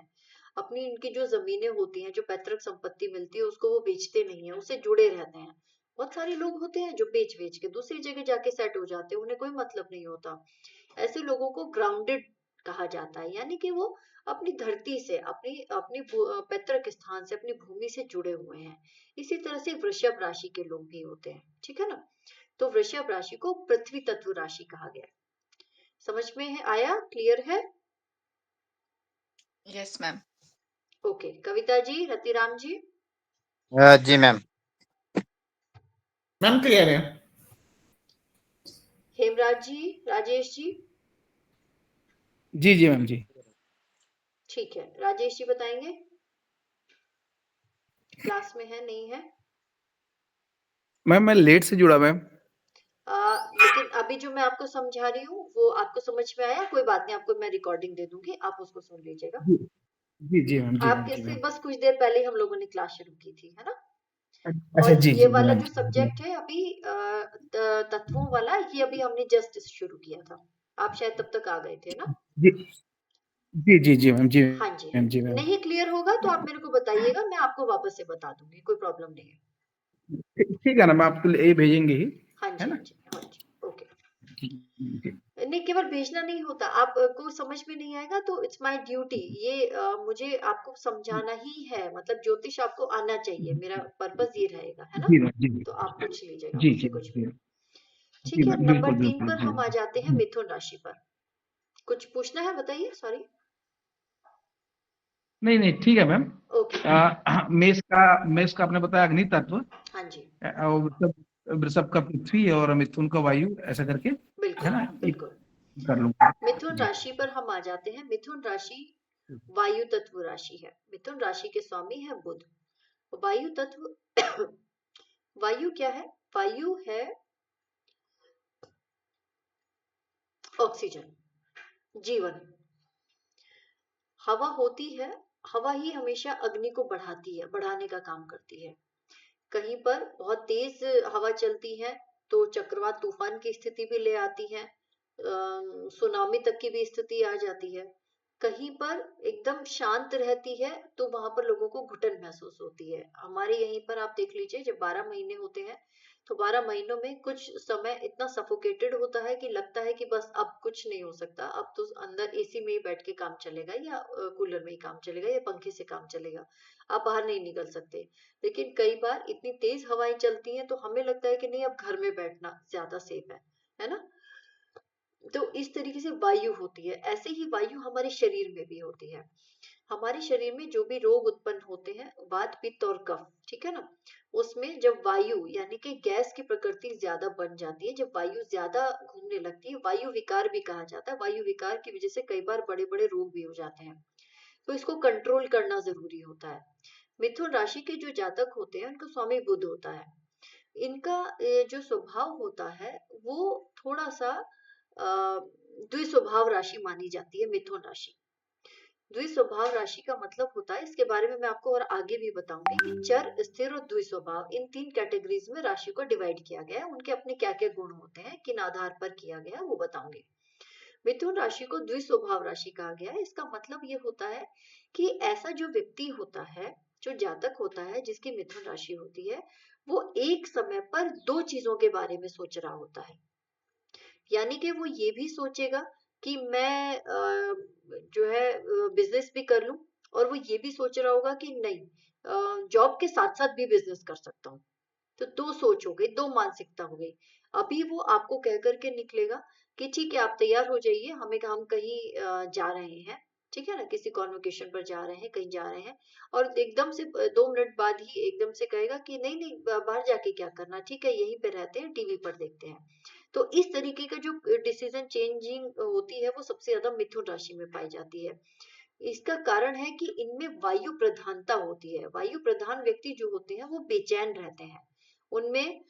अपनी इनकी जो जमीनें होती हैं, जो पैतृक संपत्ति मिलती है, उसको वो बेचते नहीं है, उससे जुड़े रहते हैं। बहुत सारे लोग होते हैं जो बेच बेच के दूसरी जगह जाके सेट हो जाते हैं, उन्हें कोई मतलब नहीं होता। ऐसे लोगों को ग्राउंडेड कहा जाता है, यानी कि वो अपनी धरती से, अपनी अपनी पैतृक स्थान से, अपनी भूमि से जुड़े हुए हैं। इसी तरह से वृषभ राशि के लोग भी होते हैं, ठीक है ना। तो वृषभ राशि को पृथ्वी तत्व राशि कहा गया। समझ में है, आया, क्लियर है? Yes ma'am. Okay, Kavita ji, Ratiram ji. जी मैम। मैम क्लियर है। हेमराज जी, राजेश जी। जी जी मैम जी। ठीक है, राजेश जी बताएंगे। क्लास में है, नहीं है? मैम मैं लेट से जुड़ा मैम। लेकिन अभी जो मैं आपको समझा रही हूँ वो आपको समझ में आया? कोई बात नहीं, आपको मैं रिकॉर्डिंग दे दूंगी, आप उसको सुन लीजिएगा। जी जी मैम, जी मैम, आपके जी से मैम। बस कुछ देर पहले हम लोगों ने क्लास शुरू की थी, है ना। अच्छा और जी ये जी वाला मैम। जो सब्जेक्ट है अभी तत्वों वाला, ये अभी हमने जस्ट शुरू किया था। आप शायद तब तक आ गए थे ना। जी जी जी जी मैम, जी हाँ जी, हाँ मैम, जी। जी मैम। नहीं क्लियर होगा तो आप मेरे को बताइएगा, मैं आपको वापस से बता दूंगी, कोई प्रॉब्लम नहीं है। ठीक है ना, मैं आपको ये भेजेंगे ही, हाँ है जी, ना। हाँ जी, हाँ जी, ओके। जी जी नहीं, केवल भेजना नहीं होता, आप को समझ में नहीं आएगा तो इट्स माय ड्यूटी, ये मुझे आपको समझाना ही है, मतलब ज्योतिष आपको आना चाहिए, मेरा पर्पस ये रहेगा, है ना। जी मैम, जी तो आप पूछ लीजिएगा जी मुझसे जी कुछ भी। जी जी ठीक है, मैम, नंबर बिल्कुल 3 बिल्कुल पर हम आ जाते हैं, जी। मिथुन राशि पर। कुछ पूछना है, बताइए, सॉरी। नहीं नहीं, ठीक है मैम। ओके। मेष का आपने बताया अग्नि तत्व, हाँ जी, और वृषभ वृषभ का पृथ्वी और मिथुन का वायु, ऐसा करके, है बिल्कुल ना। एक बिल्कुल। कर लूंगा मिथुन जी। राशि पर हम आ जाते हैं। मिथुन राशि वायु तत्व राशि है। मिथुन राशि के स्वामी है बुध। वायु तत्व वायु क्या है? वायु है ऑक्सीजन, जीवन। हवा होती है, हवा ही हमेशा अग्नि को बढ़ाती है, बढ़ाने का काम करती है। कहीं पर बहुत तेज हवा चलती है तो चक्रवात तूफान की स्थिति भी ले आती है, सुनामी तक की भी स्थिति आ जाती है। कहीं पर एकदम शांत रहती है तो वहां पर लोगों को घुटन महसूस होती है। हमारे यहीं पर आप देख लीजिए, जब 12 महीने होते हैं तो 12 महीनों में कुछ समय इतना सफोकेटेड होता है कि लगता है कि बस अब कुछ नहीं हो सकता, अब तो अंदर एसी में ही बैठ के काम चलेगा, या कूलर में ही काम चलेगा, या पंखे से काम चलेगा, आप बाहर नहीं निकल सकते। लेकिन कई बार इतनी तेज हवाएं चलती हैं तो हमें लगता है कि नहीं, अब घर में बैठना ज्यादा सेफ है ना। तो इस तरीके से वायु होती है। ऐसे ही वायु हमारे शरीर में भी होती है। हमारे शरीर में जो भी रोग उत्पन्न होते हैं, वात पित्त और कफ, ठीक है ना, उसमें जब वायु यानी कि गैस की प्रकृति ज्यादा बन जाती है, जब वायु ज्यादा घूमने लगती है, वायु विकार भी कहा जाता है। वायु विकार की वजह से कई बार बड़े बड़े रोग भी हो जाते हैं, तो इसको कंट्रोल करना जरूरी होता है। मिथुन राशि के जो जातक होते हैं उनका स्वामी बुध होता है। इनका जो स्वभाव होता है वो थोड़ा सा द्विस्वभाव राशि मानी जाती है, मिथुन राशि। द्विस्वभाव राशि का मतलब होता है, इसके बारे में मैं आपको और आगे भी बताऊंगी कि चर, स्थिर और द्विस्वभाव, इन 3 कैटेगरीज में राशि को डिवाइड किया गया है। उनके अपने क्या क्या गुण होते हैं, किन आधार पर किया गया है, वो बताऊंगी। मिथुन राशि को द्विस्वभाव राशि कहा गया है। इसका मतलब ये होता है कि ऐसा जो व्यक्ति होता है, जो जातक होता है जिसकी मिथुन राशि होती है, वो एक समय पर 2 चीजों के बारे में सोच रहा होता है। यानी कि वो ये भी सोचेगा कि मैं जो है बिजनेस भी कर लूं, और वो ये भी सोच रहा होगा कि नहीं, जॉब के साथ साथ भी बिजनेस कर सकता हूँ। तो 2 सोच हो गई, 2 मानसिकता हो गई। अभी वो आपको कह करके निकलेगा कि ठीक है, आप तैयार हो जाइए, हम कहीं जा रहे हैं, ठीक है ना, किसी कॉन्वोकेशन पर जा रहे हैं, कहीं जा रहे हैं, और एकदम से 2 मिनट बाद ही एकदम से कहेगा कि नहीं नहीं बाहर जाके क्या करना, ठीक है यहीं पे रहते हैं, टीवी पर देखते हैं। तो इस तरीके का जो डिसीजन चेंजिंग होती है वो सबसे ज्यादा मिथुन राशि में पाई जाती है। इसका कारण है कि इनमें वायु प्रधानता होती है। वायु प्रधान व्यक्ति जो होते हैं वो बेचैन रहते हैं, उनमें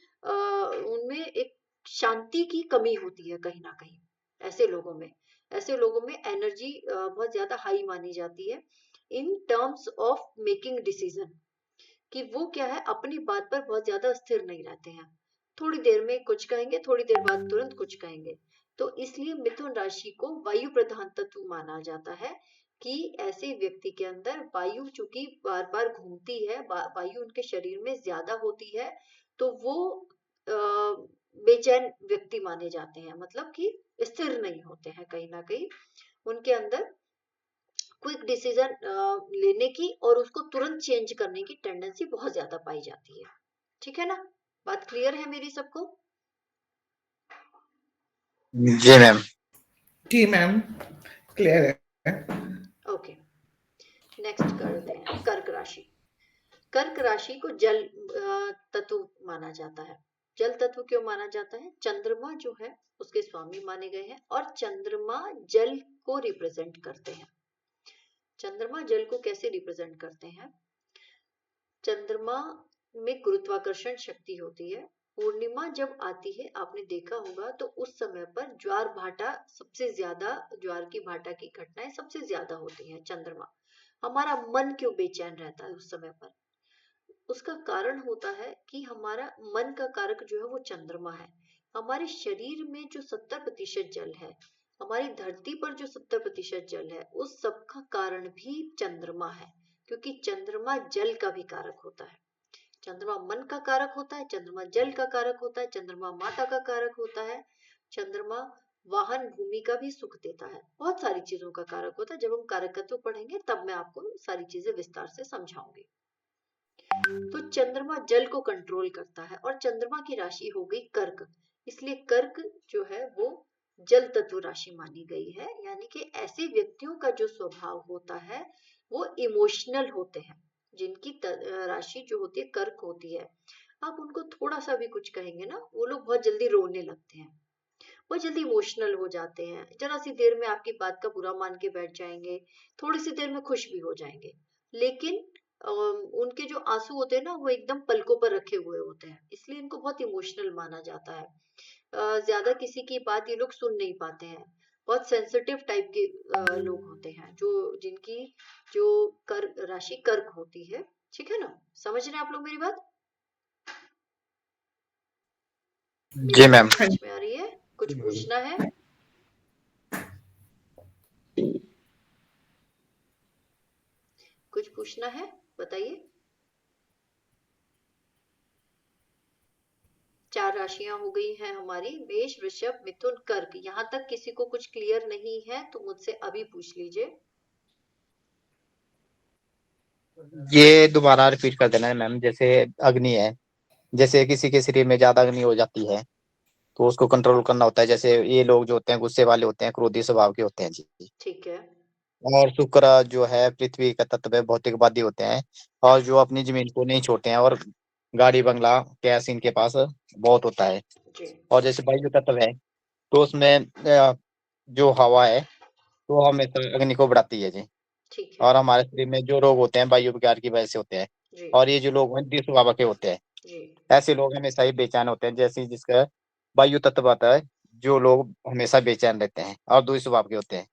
एक शांति की कमी होती है कहीं ना कहीं। ऐसे लोगों में एनर्जी बहुत ज्यादा हाई मानी जाती है in terms of making decision, कि वो क्या है अपनी बात पर बहुत ज्यादा स्थिर नहीं रहते हैं, थोड़ी देर में कुछ कहेंगे, थोड़ी देर बाद तुरंत कुछ कहेंगे। तो इसलिए मिथुन राशि को वायु प्रधान तत्व माना जाता है कि ऐसे व्यक्ति के अंदर वायु चूंकि बार बार घूमती है, वायु उनके शरीर में ज्यादा होती है, तो वो बेचैन व्यक्ति माने जाते हैं, मतलब कि स्थिर नहीं होते हैं कहीं ना कहीं। उनके अंदर क्विक डिसीजन लेने की और उसको तुरंत चेंज करने की टेंडेंसी बहुत ज्यादा पाई जाती है। ठीक है ना, बात क्लियर है मेरी सबको? जी मैम। जी मैम, क्लियर है। ओके, नेक्स्ट करते हैं कर्क राशि। कर्क राशि को जल तत्व माना जाता है। जल तत्व क्यों माना जाता है? चंद्रमा जो है उसके स्वामी माने गए हैं, और चंद्रमा जल को रिप्रेजेंट करते हैं। चंद्रमा जल को कैसे रिप्रेजेंट करते हैं? चंद्रमा में गुरुत्वाकर्षण शक्ति होती है। पूर्णिमा जब आती है, आपने देखा होगा, तो उस समय पर ज्वार भाटा सबसे ज्यादा, ज्वार की भाटा की घटनाएं सबसे ज्यादा होती हैं। चंद्रमा, हमारा मन क्यों बेचैन रहता है उस समय पर? उसका कारण होता है कि हमारा मन का कारक जो है वो चंद्रमा है। हमारे शरीर में जो 70% जल है, हमारी धरती पर जो 70% जल है, उस सब का कारण भी चंद्रमा है, क्योंकि चंद्रमा जल का भी कारक होता है। चंद्रमा मन का कारक होता है, चंद्रमा जल का कारक होता है, चंद्रमा माता का कारक होता है, चंद्रमा वाहन भूमि का भी सुख देता है, बहुत सारी चीजों का कारक होता है। जब हम कारकत्व पढ़ेंगे तब मैं आपको सारी चीजें विस्तार से समझाऊंगी। तो चंद्रमा जल को कंट्रोल करता है, और चंद्रमा की राशि हो गई कर्क, इसलिए कर्क जो है वो जल तत्व राशि मानी गई है। यानी कि ऐसे व्यक्तियों का जो स्वभाव होता है वो इमोशनल होते हैं, जिनकी राशि जो होती है कर्क होती है। आप उनको थोड़ा सा भी कुछ कहेंगे ना, वो लोग बहुत जल्दी रोने लगते हैं, बहुत जल्दी इमोशनल हो जाते हैं, जरा सी देर में आपकी बात का बुरा मान के बैठ जाएंगे, थोड़ी सी देर में खुश भी हो जाएंगे। लेकिन उनके जो आंसू होते हैं ना, वो एकदम पलकों पर रखे हुए होते हैं, इसलिए इनको बहुत इमोशनल माना जाता है। ज्यादा किसी की बात ये लोग सुन नहीं पाते हैं, बहुत सेंसिटिव टाइप के लोग होते हैं, जिनकी जो कर्क राशि कर्क होती है। ठीक है ना, समझ रहे हैं आप लोग मेरी बात? जी मैम। समझ में आ रही है? कुछ पूछना है? कुछ पूछना है, बताइए। 4 राशियां हो गई हैं हमारी, मेष, वृषभ, मिथुन, कर्क। यहाँ तक किसी को कुछ क्लियर नहीं है तो मुझसे अभी पूछ लीजिए। ये दोबारा रिपीट कर देना है मैम। जैसे अग्नि है, जैसे किसी के शरीर में ज्यादा अग्नि हो जाती है तो उसको कंट्रोल करना होता है। जैसे ये लोग जो होते हैं गुस्से वाले होते हैं, क्रोधी स्वभाव के होते हैं जी। ठीक है। और शुक्र जो है पृथ्वी का तत्व है, भौतिकवादी होते हैं, और जो अपनी जमीन को नहीं छोड़ते हैं, और गाड़ी बंगला कैश इनके पास बहुत होता है। जी। और जैसे वायु तत्व है तो उसमें जो हवा है तो हमेशा अग्नि को बढ़ाती है जी। ठीक है। और हमारे शरीर में जो रोग होते हैं वायु विकार की वजह से होते हैं। जी। और ये जो लोग हैं द्वितीय स्वभाव के होते हैं, जी। ऐसे लोग हमेशा ही बेचैन होते हैं। जैसे जिसका वायु तत्व आता है, जो लोग हमेशा बेचैन रहते हैं और द्वितीय स्वभाव के होते हैं।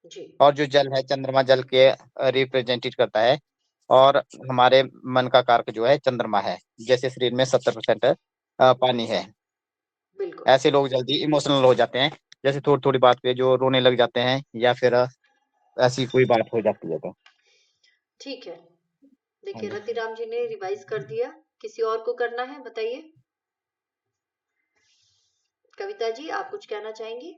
जी। और जो जल है, चंद्रमा जल के रिप्रेजेंटेट करता है, और हमारे मन का कारक जो है चंद्रमा है। जैसे शरीर में 70% पानी है, बिल्कुल। ऐसे लोग जल्दी इमोशनल हो जाते हैं। जैसे थोड़ी थोड़ी बात पे जो रोने लग जाते हैं, या फिर ऐसी कोई बात हो जाती है तो। ठीक है, देखिए रतिराम जी ने रिवाइज कर दिया, किसी और को करना है बताइए। कविता जी आप कुछ कहना चाहेंगी?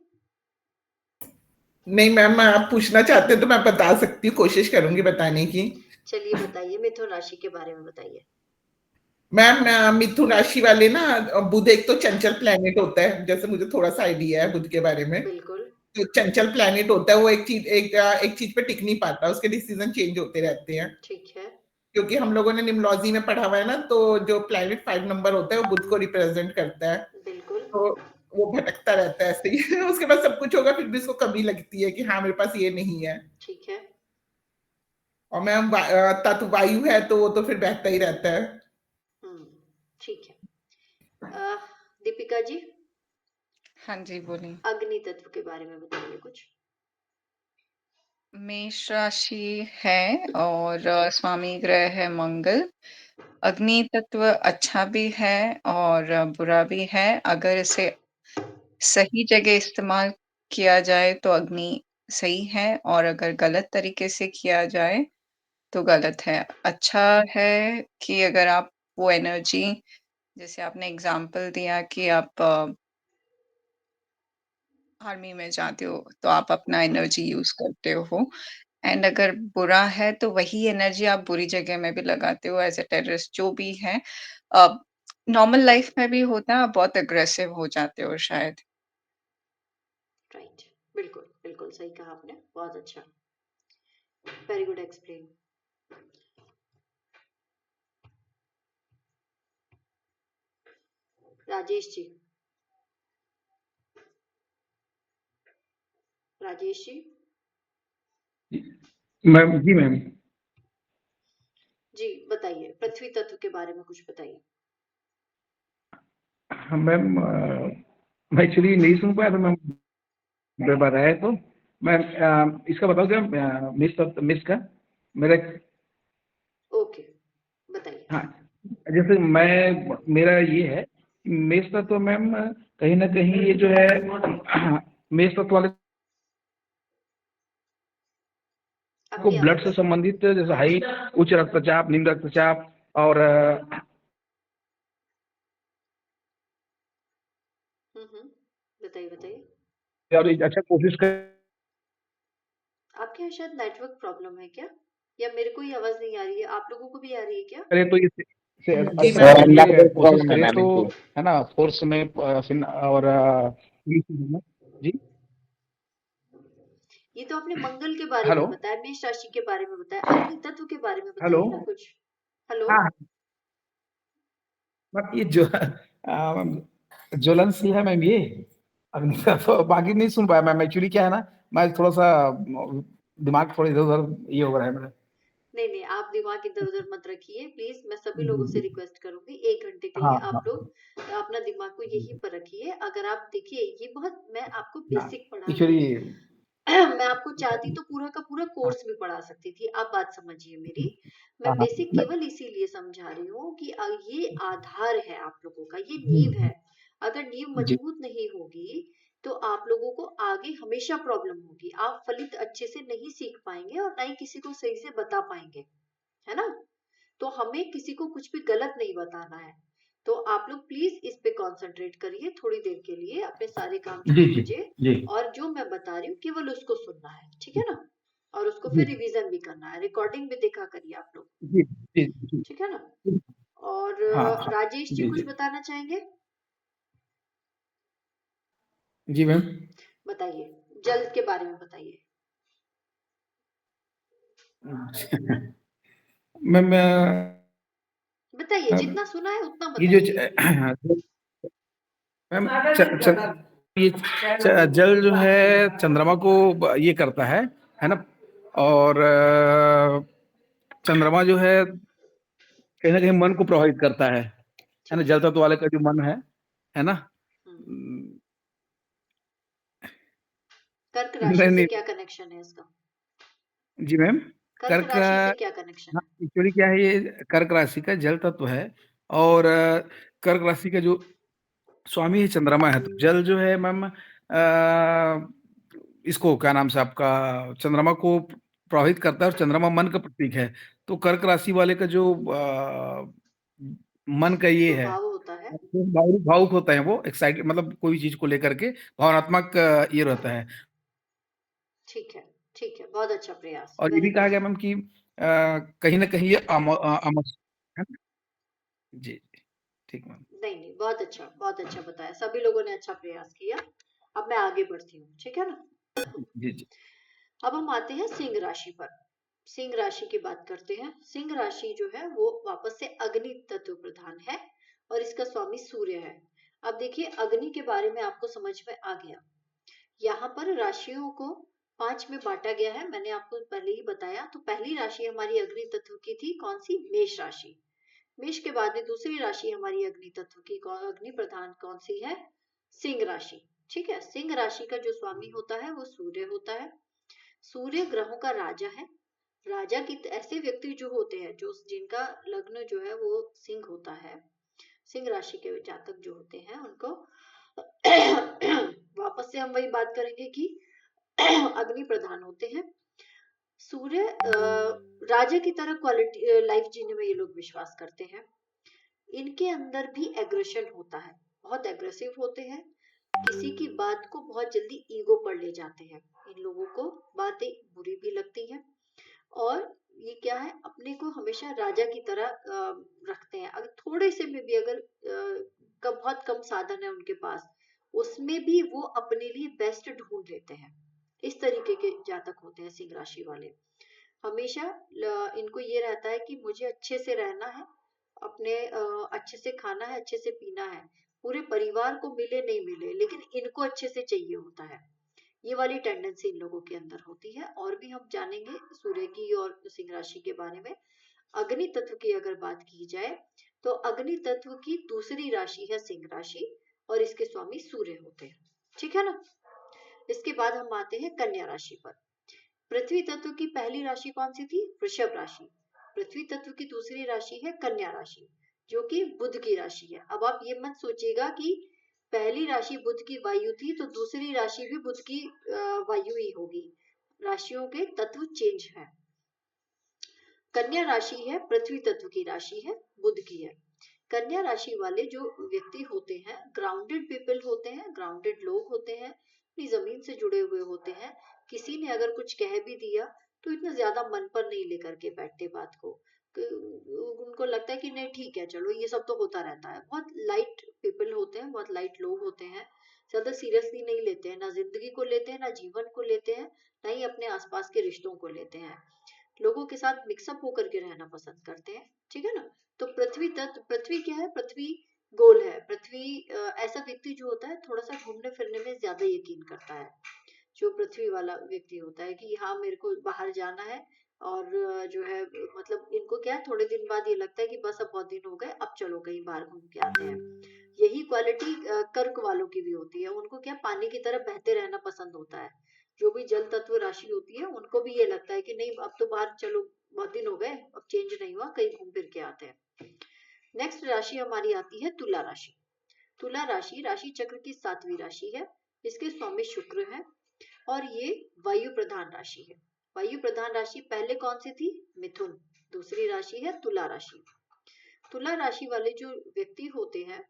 नहीं मैम, आप पूछना चाहते हैं तो मैं बता सकती हूँ, कोशिश करूंगी बताने की। चलिए बताइए, मिथुन राशि के बारे में बताइए। मैम मिथुन राशि वाले ना, बुध एक तो चंचल प्लेनेट होता है, जैसे मुझे थोड़ा सा आइडिया है बुध के बारे में। बिल्कुल। जो चंचल प्लैनेट होता है वो एक चीज पे टिक नहीं पाता, उसके डिसीजन चेंज होते रहते हैं। ठीक है। क्योंकि हम लोगों ने निम्नोलॉजी में पढ़ा हुआ है ना, तो जो प्लैनेट 5 नंबर होता है वो बुध को रिप्रेजेंट करता है, बिल्कुल। तो वो भटकता रहता है ऐसे ही। उसके पास सब कुछ होगा फिर भी उसको कमी लगती है कि हाँ मेरे पास ये नहीं है। ठीक है। और मैम तत्व वायु है तो वो तो फिर बहता ही रहता है। ठीक है। दीपिका जी, हाँ जी, बोलिए। अग्नि तत्व के बारे में बताइए कुछ। मेष राशि है और स्वामी ग्रह है मंगल। अग्नि तत्व अच्छा भी है और बुरा भी है। अगर इसे सही जगह इस्तेमाल किया जाए तो अग्नि सही है, और अगर गलत तरीके से किया जाए तो गलत है। अच्छा है कि अगर आप वो एनर्जी, जैसे आपने एग्ज़ाम्पल दिया कि आप आर्मी में जाते हो, तो आप अपना एनर्जी यूज़ करते हो। एंड अगर बुरा है तो वही एनर्जी आप बुरी जगह में भी लगाते हो एज़ अ टेररिस्ट जो भी है। अ, नॉर्मल लाइफ़ में भी होता है, आप बहुत अग्रेसिव हो जाते हो शायद। राइट, बिल्कुल बिल्कुल सही कहा आपने, बहुत अच्छा, very good explain. Rajesh ji, Rajesh ji, ma'am जी मैम जी बताइए, पृथ्वी तत्व के बारे में कुछ बताइए। हाँ मैम, मैं एक्चुअली नहीं सुन पाया था मैम, बताया तो मैम। इसका बताओ क्या, मिस का मेरा। ओके, बताइए। हाँ, जैसे मैं, मेरा ये है मेष तत्व तो मैम कहीं ना कहीं ये जो है मेष तत्व वाले को आपकी ब्लड से आवाज, संबंधित, जैसे हाई उच्च रक्तचाप, निम्न रक्तचाप, और बताइए बताइए। अच्छा कोशिश कर। आपके यहाँ शायद नेटवर्क प्रॉब्लम है क्या, या मेरे को ही आवाज नहीं आ रही है, आप लोगों को भी आ रही है क्या? करें तो जी अच्छा मैम। ये कोशिश प्रॉब्लम है करें मैम तो, इनकी। है ना, फोर्स में और जी। ये तो आपने मंगल के बारे हेलो में बताया, मेष राशि के बारे में बताया, अग्नि तत्व के बारे में हेलो। बताइए ना कुछ। हेलो। हाँ मैम, ये जो ज्वलनशील है मैम, ये अग्नि का तो बाकी नहीं सुन पाया मैम। एक्चुअली क्या है ना, मैं थोड़ा सा दिमाग थोड़ा इधर उधर ये हो रहा है मेरा। नहीं नहीं, आप दिमाग इधर उधर मत रखिए प्लीज, मैं सभी जी लोगों से जी। रिक्वेस्ट करूंगी 1 घंटे के लिए हाँ आप हाँ लोग अपना दिमाग को यहीं पर रखिए। अगर आप देखिए, ये बहुत, मैं आपको हाँ। बेसिक पढ़ा रही एक्चुअली हूँ। मैं आपको चाहती तो पूरा का पूरा हाँ कोर्स भी पढ़ा सकती थी, आप बात समझिए मेरी। मैं हाँ हाँ, बेसिक केवल इसीलिए समझा रही हूँ कि ये आधार है आप लोगों का, ये जी नींव है। अगर नींव जी मजबूत नहीं होगी तो आप लोगों को आगे हमेशा प्रॉब्लम होगी, आप फलित अच्छे से नहीं सीख पाएंगे और ना ही किसी को सही से बता पाएंगे, है ना? तो हमें किसी को कुछ भी गलत नहीं बताना है। तो आप लोग प्लीज इस पे कंसंट्रेट करिए थोड़ी देर के लिए, अपने सारे काम जी छोड़ जी दीजिए जी और जो मैं बता रही हूँ केवल उसको सुनना है, ठीक है ना? और उसको जी फिर रिवीजन भी करना है, रिकॉर्डिंग भी देखा करिए आप लोग, जी जी जी। ठीक है ना? और हाँ हाँ राजेश जी जी कुछ जी बताना चाहेंगे? जी मैम। बताइए, जल के बारे में बताइए। मैम बताइए, जितना सुना है उतना ये जो बताइए। मैम ये जल जो है चंद्रमा को ये करता है ना। और चंद्रमा जो है कहीं ना कहीं मन को प्रभावित करता है ना, ठीक जल है। तत्व वाले का जो मन है ना। हम्म, नहीं कर्क राशि से नहीं। क्या कनेक्शन है इसका? जी मैम। कर्क कर्क, राशि से क्या कनेक्शन है? एक्चुअली क्या है, ये कर्क राशि का जल तत्व है। और कर्क राशि का जो स्वामी है चंद्रमा है, तो जल जो है मैम इसको क्या नाम से आपका चंद्रमा को प्रभावित करता है, और चंद्रमा मन का प्रतीक है। तो कर्क राशि वाले का जो मन का ये है, स्वभाव होता है। भावुक भावुक होता है, वो एक्साइटेड, मतलब कोई चीज को लेकर के भावनात्मक ये रहता है। ठीक है, ठीक है, बहुत अच्छा प्रयास, और ये वेरी भी कहा गुड। गया मैम कि कहीं ना कहीं ये है ना? जी जी, ठीक मैम। नहीं नहीं, बहुत अच्छा बताया, सभी लोगों ने अच्छा प्रयास किया। अब मैं आगे बढ़ती हूँ, ठीक है ना? जी जी। अब हम आते हैं सिंह राशि पर। सिंह राशि की बात करते हैं। सिंह राशि जो है वो वापस से अग्नि तत्व प्रधान है और इसका स्वामी सूर्य है। अब देखिए अग्नि के बारे में आपको समझ में आ गया। यहाँ पर राशियों को 5 में बांटा गया है, मैंने आपको पहले ही बताया। तो पहली राशि हमारी अग्नि तत्व की थी, कौन सी? मेष राशि। मेष के बाद में दूसरी राशि हमारी अग्नि तत्व की अग्नि प्रधान कौन सी है? सिंह राशि। ठीक है, सिंह राशि का जो स्वामी होता है वो सूर्य होता है। सूर्य ग्रहों का राजा है। राजा की ऐसे व्यक्ति जो होते हैं जो जिनका लग्न जो है वो सिंह होता है, सिंह राशि के जातक जो होते हैं उनको वापस से हम वही बात करेंगे कि अग्नि प्रधान होते हैं। सूर्य राजा की तरह क्वालिटी लाइफ जीने में ये लोग विश्वास करते हैं। इनके अंदर भी एग्रेशन होता है, बहुत एग्रेसिव होते हैं। किसी की बात को बहुत जल्दी ईगो पर ले जाते हैं। इन लोगों को बातें बुरी भी लगती हैं और ये क्या है, अपने को हमेशा राजा की तरह रखते हैं। अगर थोड़े से में भी अगर बहुत कम साधन है उनके पास, उसमें भी वो अपने लिए बेस्ट ढूंढ लेते हैं। इस तरीके के जातक होते हैं सिंह राशि वाले। हमेशा इनको ये रहता है कि मुझे अच्छे से रहना है, अपने अच्छे से खाना है, अच्छे से पीना है। पूरे परिवार को मिले नहीं मिले लेकिन इनको अच्छे से चाहिए होता है। ये वाली टेंडेंसी इन लोगों के अंदर होती है। और भी हम जानेंगे सूर्य की और सिंह राशि के बारे में। अग्नि तत्व की अगर बात की जाए तो अग्नि तत्व की दूसरी राशि है सिंह राशि और इसके स्वामी सूर्य होते हैं। ठीक है ना। इसके बाद हम आते हैं कन्या राशि पर। पृथ्वी तत्व की पहली राशि कौन सी थी? वृषभ राशि। पृथ्वी तत्व की दूसरी राशि है कन्या राशि, जो कि बुध की राशि है। अब आप ये मत सोचिएगा कि पहली राशि बुध की वायु थी तो दूसरी राशि भी बुध की वायु ही होगी। राशियों के तत्व चेंज है। कन्या राशि है पृथ्वी तत्व की राशि है, बुध की है। कन्या राशि वाले जो व्यक्ति होते हैं ग्राउंडेड पीपल होते हैं, ग्राउंडेड लोग होते हैं, अपनी जमीन से जुड़े हुए होते हैं। किसी ने अगर कुछ कह भी दिया तो इतना ज्यादा मन पर नहीं लेकर के बैठते बात को। उनको लगता है कि नहीं ठीक है, चलो ये सब तो होता रहता है। बहुत लाइट पीपल होते हैं, बहुत लाइट लोग होते हैं। ज्यादा सीरियसली नहीं लेते हैं, ना जिंदगी को लेते हैं, ना जीवन को लेते हैं, ना ही अपने आसपास के रिश्तों को लेते हैं। लोगों के साथ मिक्सअप होकर के रहना पसंद करते हैं। ठीक है ना। तो पृथ्वी तत्व, पृथ्वी क्या है? पृथ्वी गोल है। पृथ्वी ऐसा व्यक्ति जो होता है थोड़ा सा घूमने फिरने में ज्यादा यकीन करता है। जो पृथ्वी वाला व्यक्ति होता है कि हाँ मेरे को बाहर जाना है और जो है मतलब इनको क्या है, थोड़े दिन बाद ये लगता है कि बस अब बहुत दिन हो गए, अब चलो कहीं बाहर घूम के आते हैं। यही क्वालिटी कर्क वालों की भी होती है। उनको क्या पानी की तरह बहते रहना पसंद होता है। जो भी जल तत्व राशि होती है उनको भी ये लगता है कि नहीं अब तो बाहर चलो, बहुत दिन हो गए, अब चेंज नहीं हुआ, कहीं घूम फिर के आते हैं। नेक्स्ट राशि हमारी आती है तुला राशि। तुला राशि राशि चक्र की 7वीं राशि है। इसके स्वामी शुक्र है और ये वायु प्रधान राशि है। वायु प्रधान राशि पहले कौन सी थी? मिथुन। दूसरी राशि है तुला राशि। तुला राशि वाले जो व्यक्ति होते हैं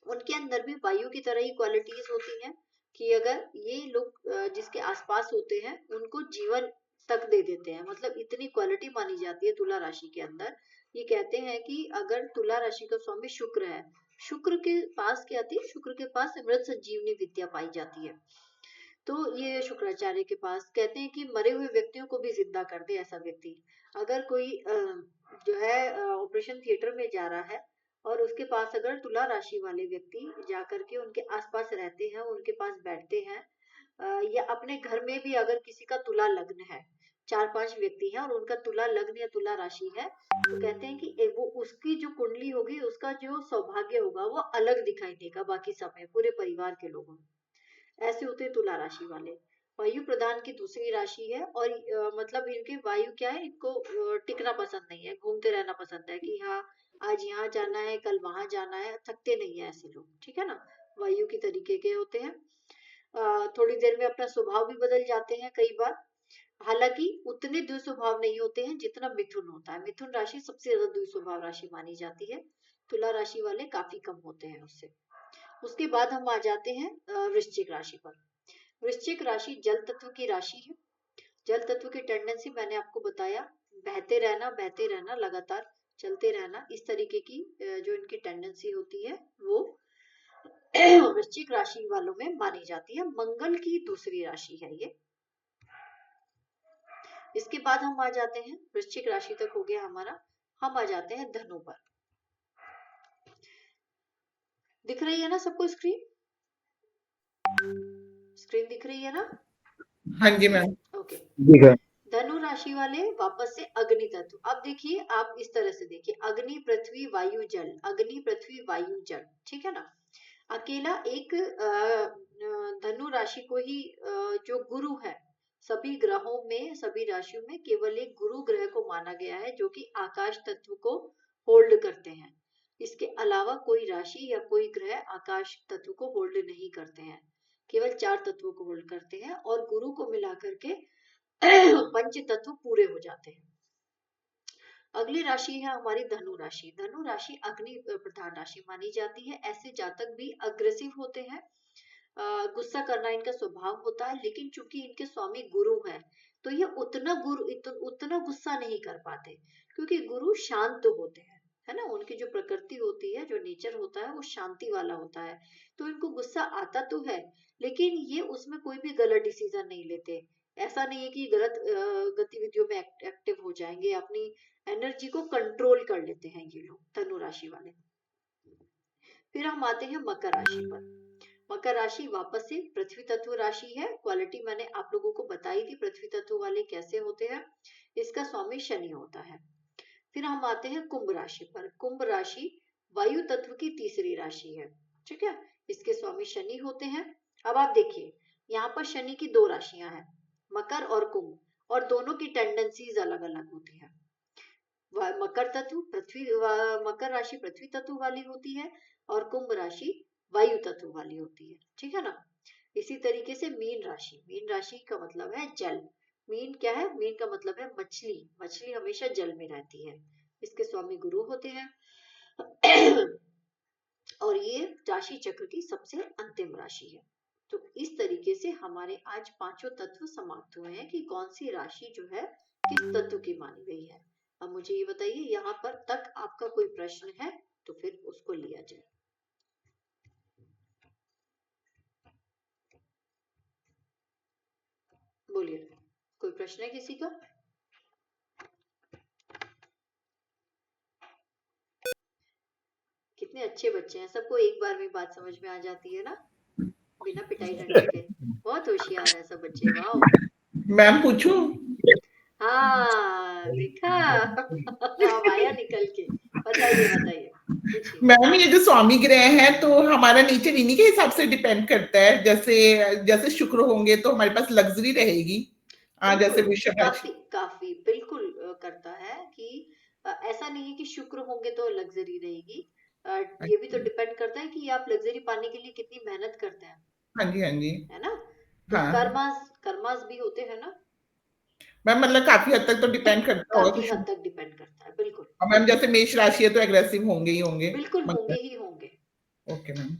उनके अंदर भी वायु की तरह ही क्वालिटीज होती हैं कि अगर ये लोग जिसके आसपास होते हैं उनको जीवन तक दे देते हैं। मतलब इतनी क्वालिटी मानी जाती है तुला राशि के अंदर। ये कहते हैं कि अगर तुला राशि का स्वामी शुक्र है, शुक्र के पास क्या थी? शुक्र के पास अमृत संजीवनी विद्या पाई जाती है। तो ये शुक्राचार्य के पास कहते हैं कि मरे हुए व्यक्तियों को भी जिंदा कर दे ऐसा व्यक्ति। अगर कोई जो है ऑपरेशन थिएटर में जा रहा है और उसके पास अगर तुला राशि वाले व्यक्ति जाकर के उनके आसपास रहते हैं, उनके पास बैठते हैं, या अपने घर में भी अगर किसी का तुला लग्न है, 4-5 व्यक्ति हैं और उनका तुला लग्न या तुला राशि है, तो कहते हैं कि वो उसकी जो कुंडली होगी, उसका जो सौभाग्य होगा वो अलग दिखाई देगा बाकी समय पूरे परिवार के लोगों में। ऐसे होते हैं तुला राशि वाले। वायु प्रधान की दूसरी राशि है और मतलब इनके वायु क्या है, इनको टिकना पसंद नहीं है, घूमते रहना पसंद है कि हाँ आज यहाँ जाना है, कल वहां जाना है, थकते नहीं है ऐसे लोग। ठीक है ना। वायु की तरीके के होते हैं। थोड़ी देर में अपना स्वभाव भी बदल जाते हैं कई बार। हालांकि उतने दुस्वभाव नहीं होते हैं जितना मिथुन होता है। मिथुन राशि सबसे ज्यादा दुस्वभाव राशि मानी जाती है। तुला राशि वाले काफी कम होते हैं उससे। उसके बाद हम आ जाते हैं वृश्चिक राशि पर। वृश्चिक राशि जल तत्व की राशि है। जल तत्व की टेंडेंसी मैंने आपको बताया, बहते रहना लगातार, चलते रहना, इस तरीके की जो इनकी टेंडेंसी होती है वो वृश्चिक राशि वालों में मानी जाती है। मंगल की दूसरी राशि है ये। इसके बाद हम आ जाते हैं, वृश्चिक राशि तक हो गया हमारा, हम आ जाते हैं धनु पर। दिख रही है ना सबको स्क्रीन? स्क्रीन दिख रही है ना? हाँ जी मैम। ओके। ठीक है। धनु राशि वाले वापस से अग्नि तत्व। अब देखिए, आप इस तरह से देखिए, अग्नि पृथ्वी वायु जल, अग्नि पृथ्वी वायु जल, ठीक है ना। अकेला एक धनु राशि को ही जो गुरु है, सभी ग्रहों में, सभी राशियों में केवल एक गुरु ग्रह को माना गया है जो कि आकाश तत्व को होल्ड करते हैं। इसके अलावा कोई राशि या कोई ग्रह आकाश तत्व को होल्ड नहीं करते हैं, केवल 4 तत्वों को होल्ड करते हैं और गुरु को मिला करके पंच तत्व पूरे हो जाते हैं। अगली राशि है हमारी धनु राशि। धनु राशि अग्नि प्रधान राशि मानी जाती है। ऐसे जातक भी अग्रेसिव होते हैं, गुस्सा करना इनका स्वभाव होता है, लेकिन चूंकि इनके स्वामी गुरु हैं तो ये उतना गुस्सा नहीं कर पाते, क्योंकि गुरु शांत होते हैं, है ना। उनकी जो प्रकृति होती है, जो नेचर होता है, वो शांति वाला होता है। तो इनको गुस्सा आता तो है, लेकिन ये उसमें कोई भी गलत डिसीजन नहीं लेते। ऐसा नहीं है कि गलत गतिविधियों में एक्टिव हो जाएंगे, अपनी एनर्जी को कंट्रोल कर लेते हैं ये लोग, धनु राशि वाले। फिर हम आते हैं मकर राशि पर। मकर राशि वापस से पृथ्वी तत्व राशि है। क्वालिटी मैंने आप लोगों को बताई थी, पृथ्वी तत्व वाले कैसे होते हैं। इसका स्वामी शनि होता है। फिर हम आते हैं कुंभ राशि पर। कुंभ राशि वायु तत्व की तीसरी राशि है, ठीक है। इसके स्वामी शनि होते हैं। अब आप देखिए, यहाँ पर शनि की 2 राशियां हैं, मकर और कुंभ, और दोनों की टेंडेंसीज अलग अलग होती है। मकर तत्व पृथ्वी, मकर राशि पृथ्वी तत्व वाली होती है और कुंभ राशि वायु तत्व वाली होती है, ठीक है ना। इसी तरीके से मीन राशि, मीन राशि का मतलब है जल। मीन क्या है? मीन का मतलब है मछली। मछली हमेशा जल में रहती है। इसके स्वामी गुरु होते हैं। और ये राशि चक्र की सबसे अंतिम राशि है। तो इस तरीके से हमारे आज 5 तत्व समाप्त हुए हैं कि कौन सी राशि जो है किस तत्व की मानी गई है। अब मुझे ये बताइए, यहाँ पर तक आपका कोई प्रश्न है तो फिर उसको लिया जाए। बोलिए, कोई प्रश्न है किसी का? कितने अच्छे बच्चे हैं, सबको एक बार में बात समझ में आ जाती है ना, बिना पिटाई डंडे के। बहुत होशियार है सब बच्चे, वाह। मैम पूछूं? हाँ देखा। अब आया निकल के। बताइए बताइए, पूछिए। मैम ये जो स्वामी ग्रह है तो हमारा नेचर इन्हीं के हिसाब से डिपेंड करता है। जैसे जैसे शुक्र होंगे तो हमारे पास लग्जरी रहेगी, जैसे वृषभ राशि। काफी काफी बिल्कुल करता है कि ऐसा नहीं है कि शुक्र होंगे तो लग्जरी रहेगी। ये भी तो डिपेंड करता है कि आप लग्जरी पाने के लिए कितनी मेहनत करते हैं। हाँ जी, हाँ जी। है ना। तो हाँ कर्मास भी होते हैं ना। मैम, मतलब काफी हद तक तो डिपेंड करता होगा काफी कि हद तक डिपेंड करता है, बिल्कुल। मैम जैसे मेष राशि है तो एग्रेसिव होंगे ही होंगे। बिल्कुल होंगे मतलब ही होंगे। ओके मैम,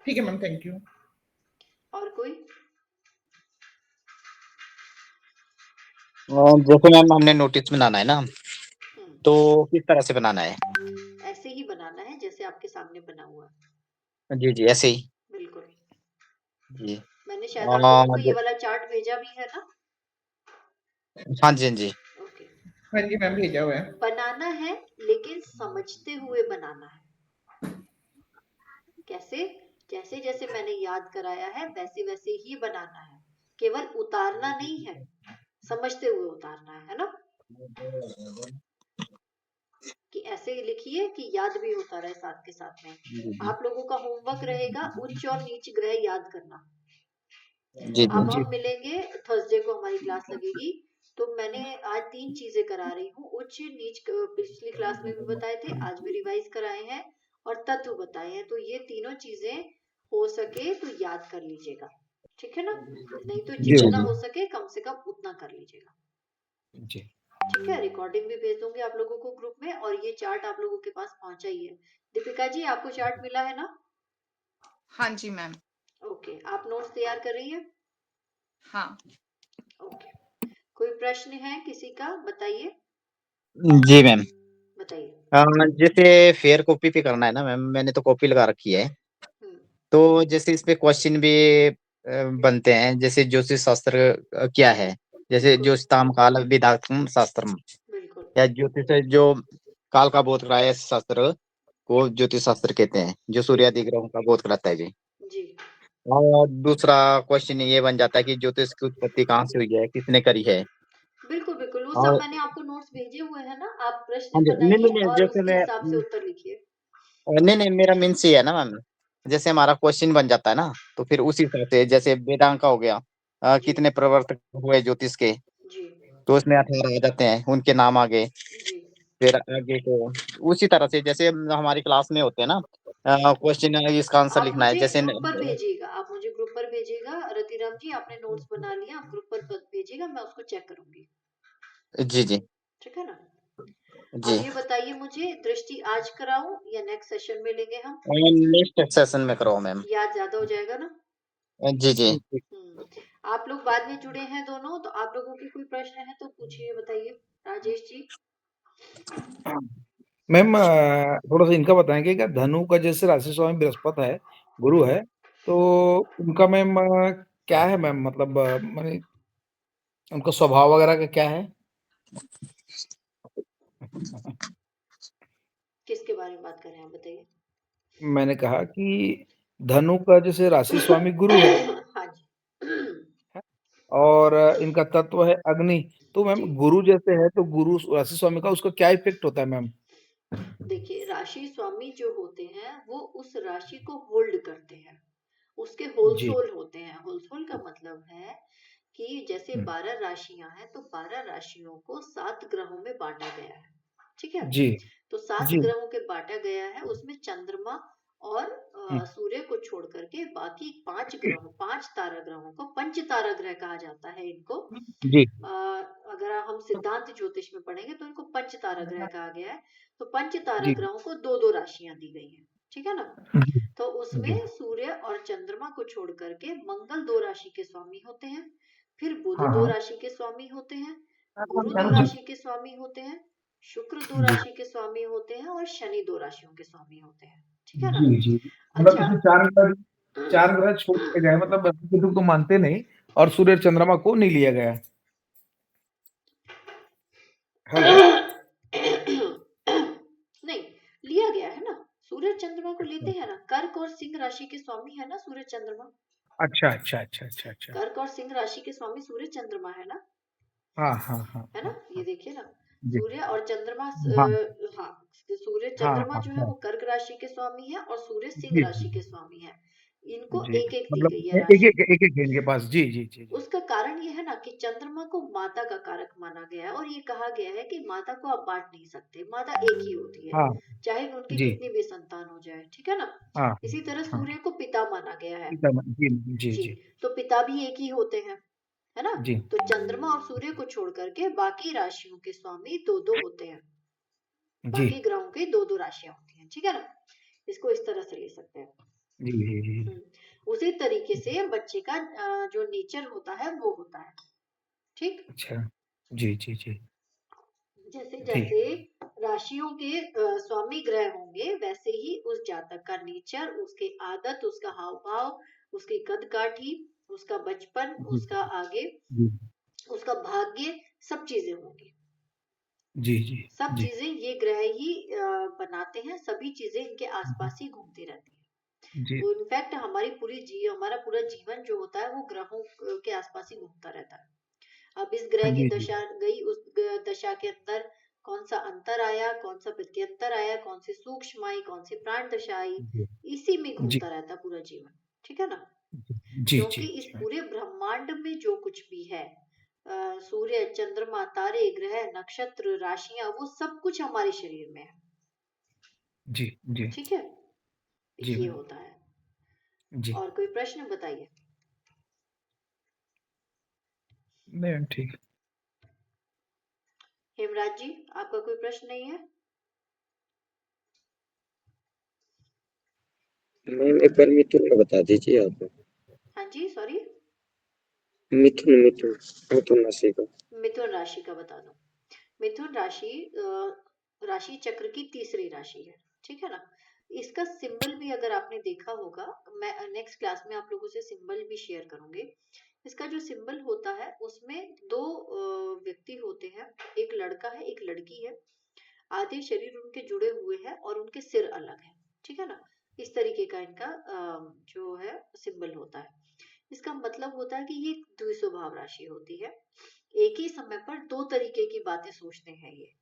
ठीक है मैम, थैंक यू। और कोई? जैसे मैम हमने नोटिस बनाना है ना, तो किस तरह से बनाना है? ऐसे ही बनाना है जैसे आपके सामने बना हुआ है। जी जी, ऐसे ही। बिल्कुल जी। मैंने शायद आप लोगों को ये वाला चार्ट भेजा भी है ना। हाँ जी, हाँ जी। ओके, हाँ जी मैम, भेजा हुआ है। बनाना है लेकिन समझते हुए बनाना है। कैसे? जैसे जैसे मैंने याद कराया है वैसे वैसे ही बनाना है। केवल उतारना नहीं है, समझते हुए उतारना है ना। कि ऐसे लिखिए कि याद भी होता रहे साथ के साथ में। आप लोगों का होमवर्क रहेगा उच्च और नीच ग्रह याद करना। जी अब जी। हम मिलेंगे थर्सडे को, हमारी क्लास लगेगी। तो मैंने आज 3 चीजें करा रही हूँ। उच्च नीच पिछली क्लास में भी बताए थे, आज भी रिवाइज कराए हैं, और तत्व बताए हैं। तो ये तीनों चीजें हो सके तो याद कर लीजिएगा, ठीक है ना। नहीं तो जी जितना जी। हो सके कम से कम उतना कर लीजिएगा, जी। ठीक है। रिकॉर्डिंग भी भेज दूंगी आप लोगों को ग्रुप में, और ये चार्ट आप लोगों के पास पहुंचा ही है। दीपिका जी, आपको चार्ट मिला है ना? हाँ जी मैम। ओके, आप नोट्स तैयार कर रही हैं? हाँ। ओके, कोई प्रश्न है किसी का? बताइए जी मैम। बताइए। जैसे फेयर कॉपी पे करना है ना मैम, मैंने तो कॉपी लगा रखी है। तो जैसे इस पे क्वेश्चन भी बनते हैं, जैसे ज्योतिष शास्त्र क्या है, जैसे बिल्कुल ज्योतिषाम काल विधातुम शास्त्रम, बिल्कुल या ज्योतिष जो काल का बोध कराया है शास्त्र को ज्योतिष शास्त्र कहते हैं, जो सूर्यादि ग्रहों का बोध कराता है जी। जी और दूसरा क्वेश्चन ये बन जाता है कि ज्योतिष की उत्पत्ति कहाँ से हुई है, किसने करी है। बिल्कुल बिल्कुल वो सब और मैंने आपको नोट्स भेजे हुए हैं ना, आप हाँ प्रश्न जी, नहीं बनाइए नहीं नहीं, और जैसे उसके मैं हिसाब से उत्तर लिखिए। नहीं नहीं, मेरा मीन्स ये है ना मैम, जैसे हमारा क्वेश्चन बन जाता है ना, तो फिर उसी हिसाब से जैसे वेदांग का हो गया, जी कितने प्रवर्तक हुए ज्योतिष के, जी तो उसमें 18 आ जाते हैं, उनके नाम आगे। जी फिर आगे को उसी तरह से जैसे हमारी क्लास में होते हैं ना, क्वेश्चन इसका आंसर आप लिखना है मुझे जैसे ग्रुप पर भेजिएगा, आप मुझे ग्रुप पर भेजिएगा। रतिराम जी आपने नोट्स बना लिया, आप ग्रुप पर भेजिएगा, मैं उसको चेक करूंगी। जी जी ठीक है ना। जी, अब ये बताइए मुझे, दृष्टि आज कराऊं या नेक्स्ट सेशन में लेंगे हम? नेक्स्ट सेशन में करो मैम। याद ज्यादा हो जाएगा ना। जी जी, आप लोग बाद में जुड़े हैं दोनों, तो आप लोगों के कोई प्रश्न है तो पूछिए, बताइए राजेश जी। मैम थोड़ा सा इनका बताएंगे क्या, धनु का जैसे राशि स्वामी बृहस्पति है, गुरु है, तो उनका मैम क्या है मैम, मतलब माने उनका स्वभाव वगैरह का क्या है? किसके बारे में बात कर रहे हैं आप बताइए। मैंने कहा कि धनु का जैसे राशि स्वामी गुरु है, हाँ जी और इनका तत्व है अग्नि, तो मैम जी गुरु जैसे है तो गुरु राशि स्वामी का उसका क्या इफेक्ट होता है मैम? देखिए, राशि स्वामी जो होते हैं वो उस राशि को होल्ड करते हैं, उसके जी। होलसोल होते हैं। होलसोल का मतलब है कि जैसे हम्म, 12 राशियां हैं तो 12 राशियों को 7 ग्रहों में बांटा गया है। ठीक है। जी तो 7 जी। ग्रहों के बांटा गया है, उसमें चंद्रमा और हम्म, सूर्य को छोड़ करके बाकी 5 ग्रहों, 5 तारा ग्रहों को पंच तारा ग्रह कहा जाता है इनको। जी अगर हम सिद्धांत ज्योतिष में पढ़ेंगे तो इनको पंच तारा ग्रह कहा गया है। तो पंच तारा जी ग्रहों को दो दो राशियां दी गई हैं। ठीक है ना। जी तो जी। उसमें सूर्य और चंद्रमा को छोड़ करके मंगल 2 राशि के स्वामी होते हैं, फिर बुध हाँ 2 हाँ। राशि के स्वामी होते हैं, गुरु 2 जी राशि के स्वामी होते हैं, शुक्र 2 जी राशि के स्वामी होते हैं और शनि 2 राशियों के स्वामी होते हैं। ठीक है ना। जी जी। मतलब अच्छा जैसे चार ग्रह छोड़ के गए, मतलब केतु को मानते नहीं और सूर्य और चंद्रमा को नहीं लिया गया। हेलो। नहीं, लिया गया है ना, सूर्य चंद्रमा को लेते हैं ना, कर्क और सिंह राशि के स्वामी है ना सूर्य चंद्रमा। अच्छा अच्छा अच्छा अच्छा अच्छा। कर्क और सिंह राशि के स्वामी सूर्य चंद्रमा है ना, हाँ हाँ हाँ है ना। हाँ ये हाँ। देखिए ना, जी सूर्य और चंद्रमा हाँ हाँ, सूर्य हाँ चंद्रमा हाँ जो है हाँ। वो कर्क राशि के स्वामी है और सूर्य सिंह जी राशि जी के स्वामी है। इनको जी। एक एक दी मतलब गई है एक राशि। एक एक एक इनके पास। जी जी जी जी। उसका कारण ये है ना कि चंद्रमा को माता का कारक माना गया है, और ये कहा गया है कि माता को आप बांट नहीं सकते, माता एक ही होती है, हाँ चाहे उनकी जी कितनी भी संतान हो जाए। ठीक है ना। हाँ इसी तरह हाँ। सूर्य को पिता माना गया है। जी जी जी। जी तो पिता भी एक ही होते हैं, है ना। जी तो चंद्रमा और सूर्य को छोड़ करके बाकी राशियों के स्वामी दो दो होते हैं, जी बाकी ग्रहों की दो दो राशियां होती हैं। ठीक है ना। इसको इस तरह से ले सकते हैं। जी जी जी। उसी तरीके से बच्चे का जो नेचर होता है वो होता है। ठीक। अच्छा। जी जी जी। जैसे ठीक। जैसे राशियों के स्वामी ग्रह होंगे वैसे ही उस जातक का नेचर, उसके आदत, उसका हाव भाव, उसकी कद काठी, उसका बचपन, जी उसका आगे, जी उसका भाग्य, सब चीजें होंगी। जी जी सब जी चीजें ये ग्रह ही बनाते हैं, सभी चीजें इनके आसपास ही घूमती रहती हैं। जी वो इनफैक्ट हमारा पूरा जीवन जो होता है वो ग्रहों के आसपास ही घूमता रहता है। अब इस ग्रह की जी जी दशा गई, उस दशा के अंदर कौन सा अंतर आया, कौन सा प्रत्यंतर आया, कौन सी सूक्ष्म आई, कौन सी प्राण दशा आई, इसी में जी घूमता रहता है पूरा जीवन। ठीक है ना। जी क्योंकि जी इस जी पूरे ब्रह्मांड में जो कुछ भी है, सूर्य, चंद्रमा, तारे, ग्रह, नक्षत्र, राशियां, वो सब कुछ हमारे शरीर में है। जी जी ठीक है। जी ये मैम। होता है। जी। और कोई प्रश्न बताइए। नहीं मैम, ठीक। हेमराज जी आपका कोई प्रश्न नहीं है? मैम एक बार मिथुन का बता दीजिए आप। हाँ जी, सॉरी। मिथुन मिथुन मिथुन राशि का। मिथुन राशि का बता दो। मिथुन राशि राशि चक्र की तीसरी राशि है। ठीक है ना। इसका सिंबल भी अगर आपने देखा होगा, मैं नेक्स्ट क्लास में आप लोगों से सिंबल भी शेयर करूंगी। इसका जो सिंबल होता है उसमें दो व्यक्ति होते हैं, एक लड़का है एक लड़की है, आधे शरीर उनके जुड़े हुए हैं और उनके सिर अलग है, ठीक है ना। इस तरीके का इनका जो है सिंबल होता है। इसका मतलब होता है कि ये द्विस्वभाव राशि होती है, एक ही समय पर दो तरीके की बातें सोचते हैं ये।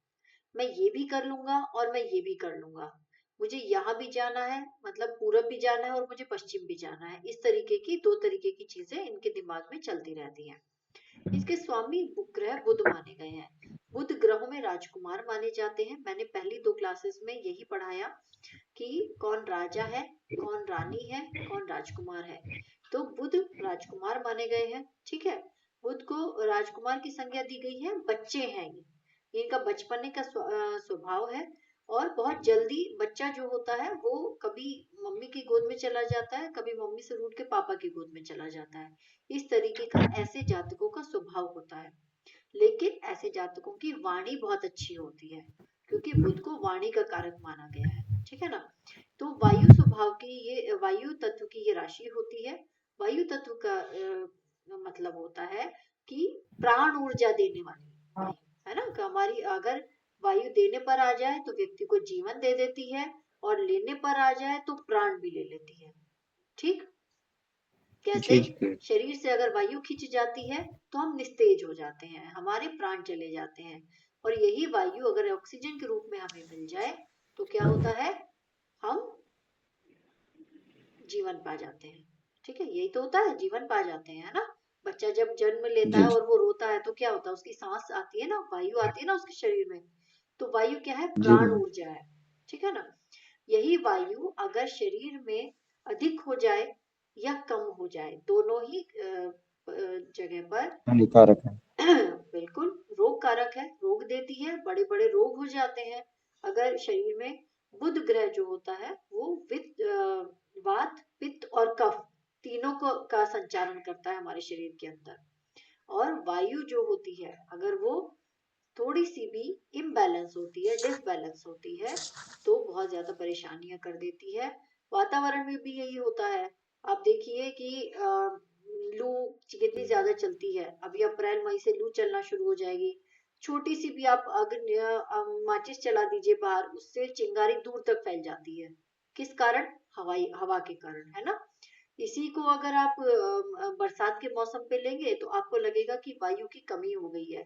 मैं ये भी कर लूंगा और मैं ये भी कर लूंगा, मुझे यहाँ भी जाना है, मतलब पूरब भी जाना है और मुझे पश्चिम भी जाना है। इस तरीके की दो तरीके की चीजें इनके दिमाग में चलती रहती हैं। इसके स्वामी ग्रह बुध माने गए हैं। बुध ग्रहों में राजकुमार माने जाते हैं। मैंने पहली 2 क्लासेस में यही पढ़ाया कि कौन राजा है, कौन रानी है, कौन राजकुमार है। तो बुध राजकुमार माने गए हैं, ठीक है। बुध को राजकुमार की संज्ञा दी गई है, बच्चे हैं ये, इनका बचपने का स्वभाव है और बहुत जल्दी बच्चा जो होता है वो कभी मम्मी की गोद में चला जाता है, कभी मम्मी से रूठ के पापा की गोद में चला जाता है। इस तरीके का ऐसे जातकों का स्वभाव होता है। लेकिन ऐसे जातकों की वाणी बहुत अच्छी होती है, क्योंकि बुध को वाणी का कारक माना गया है, ठीक है ना। तो वायु स्वभाव की ये, वायु तत्व की ये राशि होती है। वायु तत्व का मतलब होता है कि प्राण ऊर्जा देने वाली वायु, है ना। कि हमारी अगर वायु देने पर आ जाए तो व्यक्ति को जीवन दे देती है, और लेने पर आ जाए तो प्राण भी ले लेती है, ठीक। कैसे? जी शरीर से अगर वायु खिंच जाती है तो हम निस्तेज हो जाते हैं, हमारे प्राण चले जाते हैं। और यही वायु अगर ऑक्सीजन के रूप में हमें मिल जाए तो क्या होता है, हम जीवन पा जाते हैं, ठीक है। यही तो होता है, जीवन पा जाते हैं, है ना। बच्चा जब जन्म लेता जी है और वो रोता है तो क्या होता है, उसकी सांस आती है ना, वायु आती है ना उसके शरीर में। तो वायु क्या है, जी प्राण मैम ऊर्जा है, ठीक है ना। यही वायु अगर शरीर में अधिक हो जाए या कम हो जाए, दोनों ही जगह पर हानिकारक है। बिल्कुल रोग कारक है, रोग देती है, बड़े बड़े रोग हो जाते हैं। अगर शरीर में बुध ग्रह जो होता है वो वात पित्त और कफ तीनों को का संचालन करता है हमारे शरीर के अंदर। और वायु जो होती है अगर वो थोड़ी सी भी इम्बैलेंस होती है, डिसबैलेंस होती है, तो बहुत ज्यादा परेशानियां कर देती है। वातावरण में भी यही होता है। आप देखिए कि लू कितनी ज्यादा चलती है, अभी अप्रैल मई से लू चलना शुरू हो जाएगी। छोटी सी भी आप अगर माचिस चला दीजिए बाहर, उससे चिंगारी दूर तक फैल जाती है। किस कारण? हवा के कारण, है ना। इसी को अगर आप बरसात के मौसम पे लेंगे तो आपको लगेगा कि वायु की कमी हो गई है,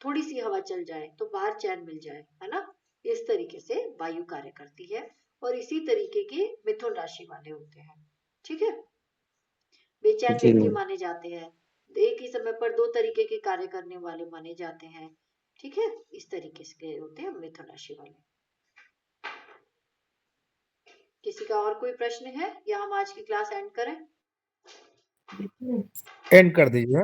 थोड़ी सी हवा चल जाए तो बाहर चैन मिल जाए, है ना। इस तरीके से वायु कार्य करती है। और इसी तरीके के मिथुन राशि वाले होते हैं, ठीक है। बेचैन जी व्यक्ति मैम माने जाते हैं, एक ही समय पर दो तरीके के कार्य करने वाले माने जाते हैं, ठीक है। इस तरीके से होते हैं मिथुन राशि वाले। किसी का और कोई प्रश्न है या हम आज की क्लास एंड करें? एंड कर दीजिए।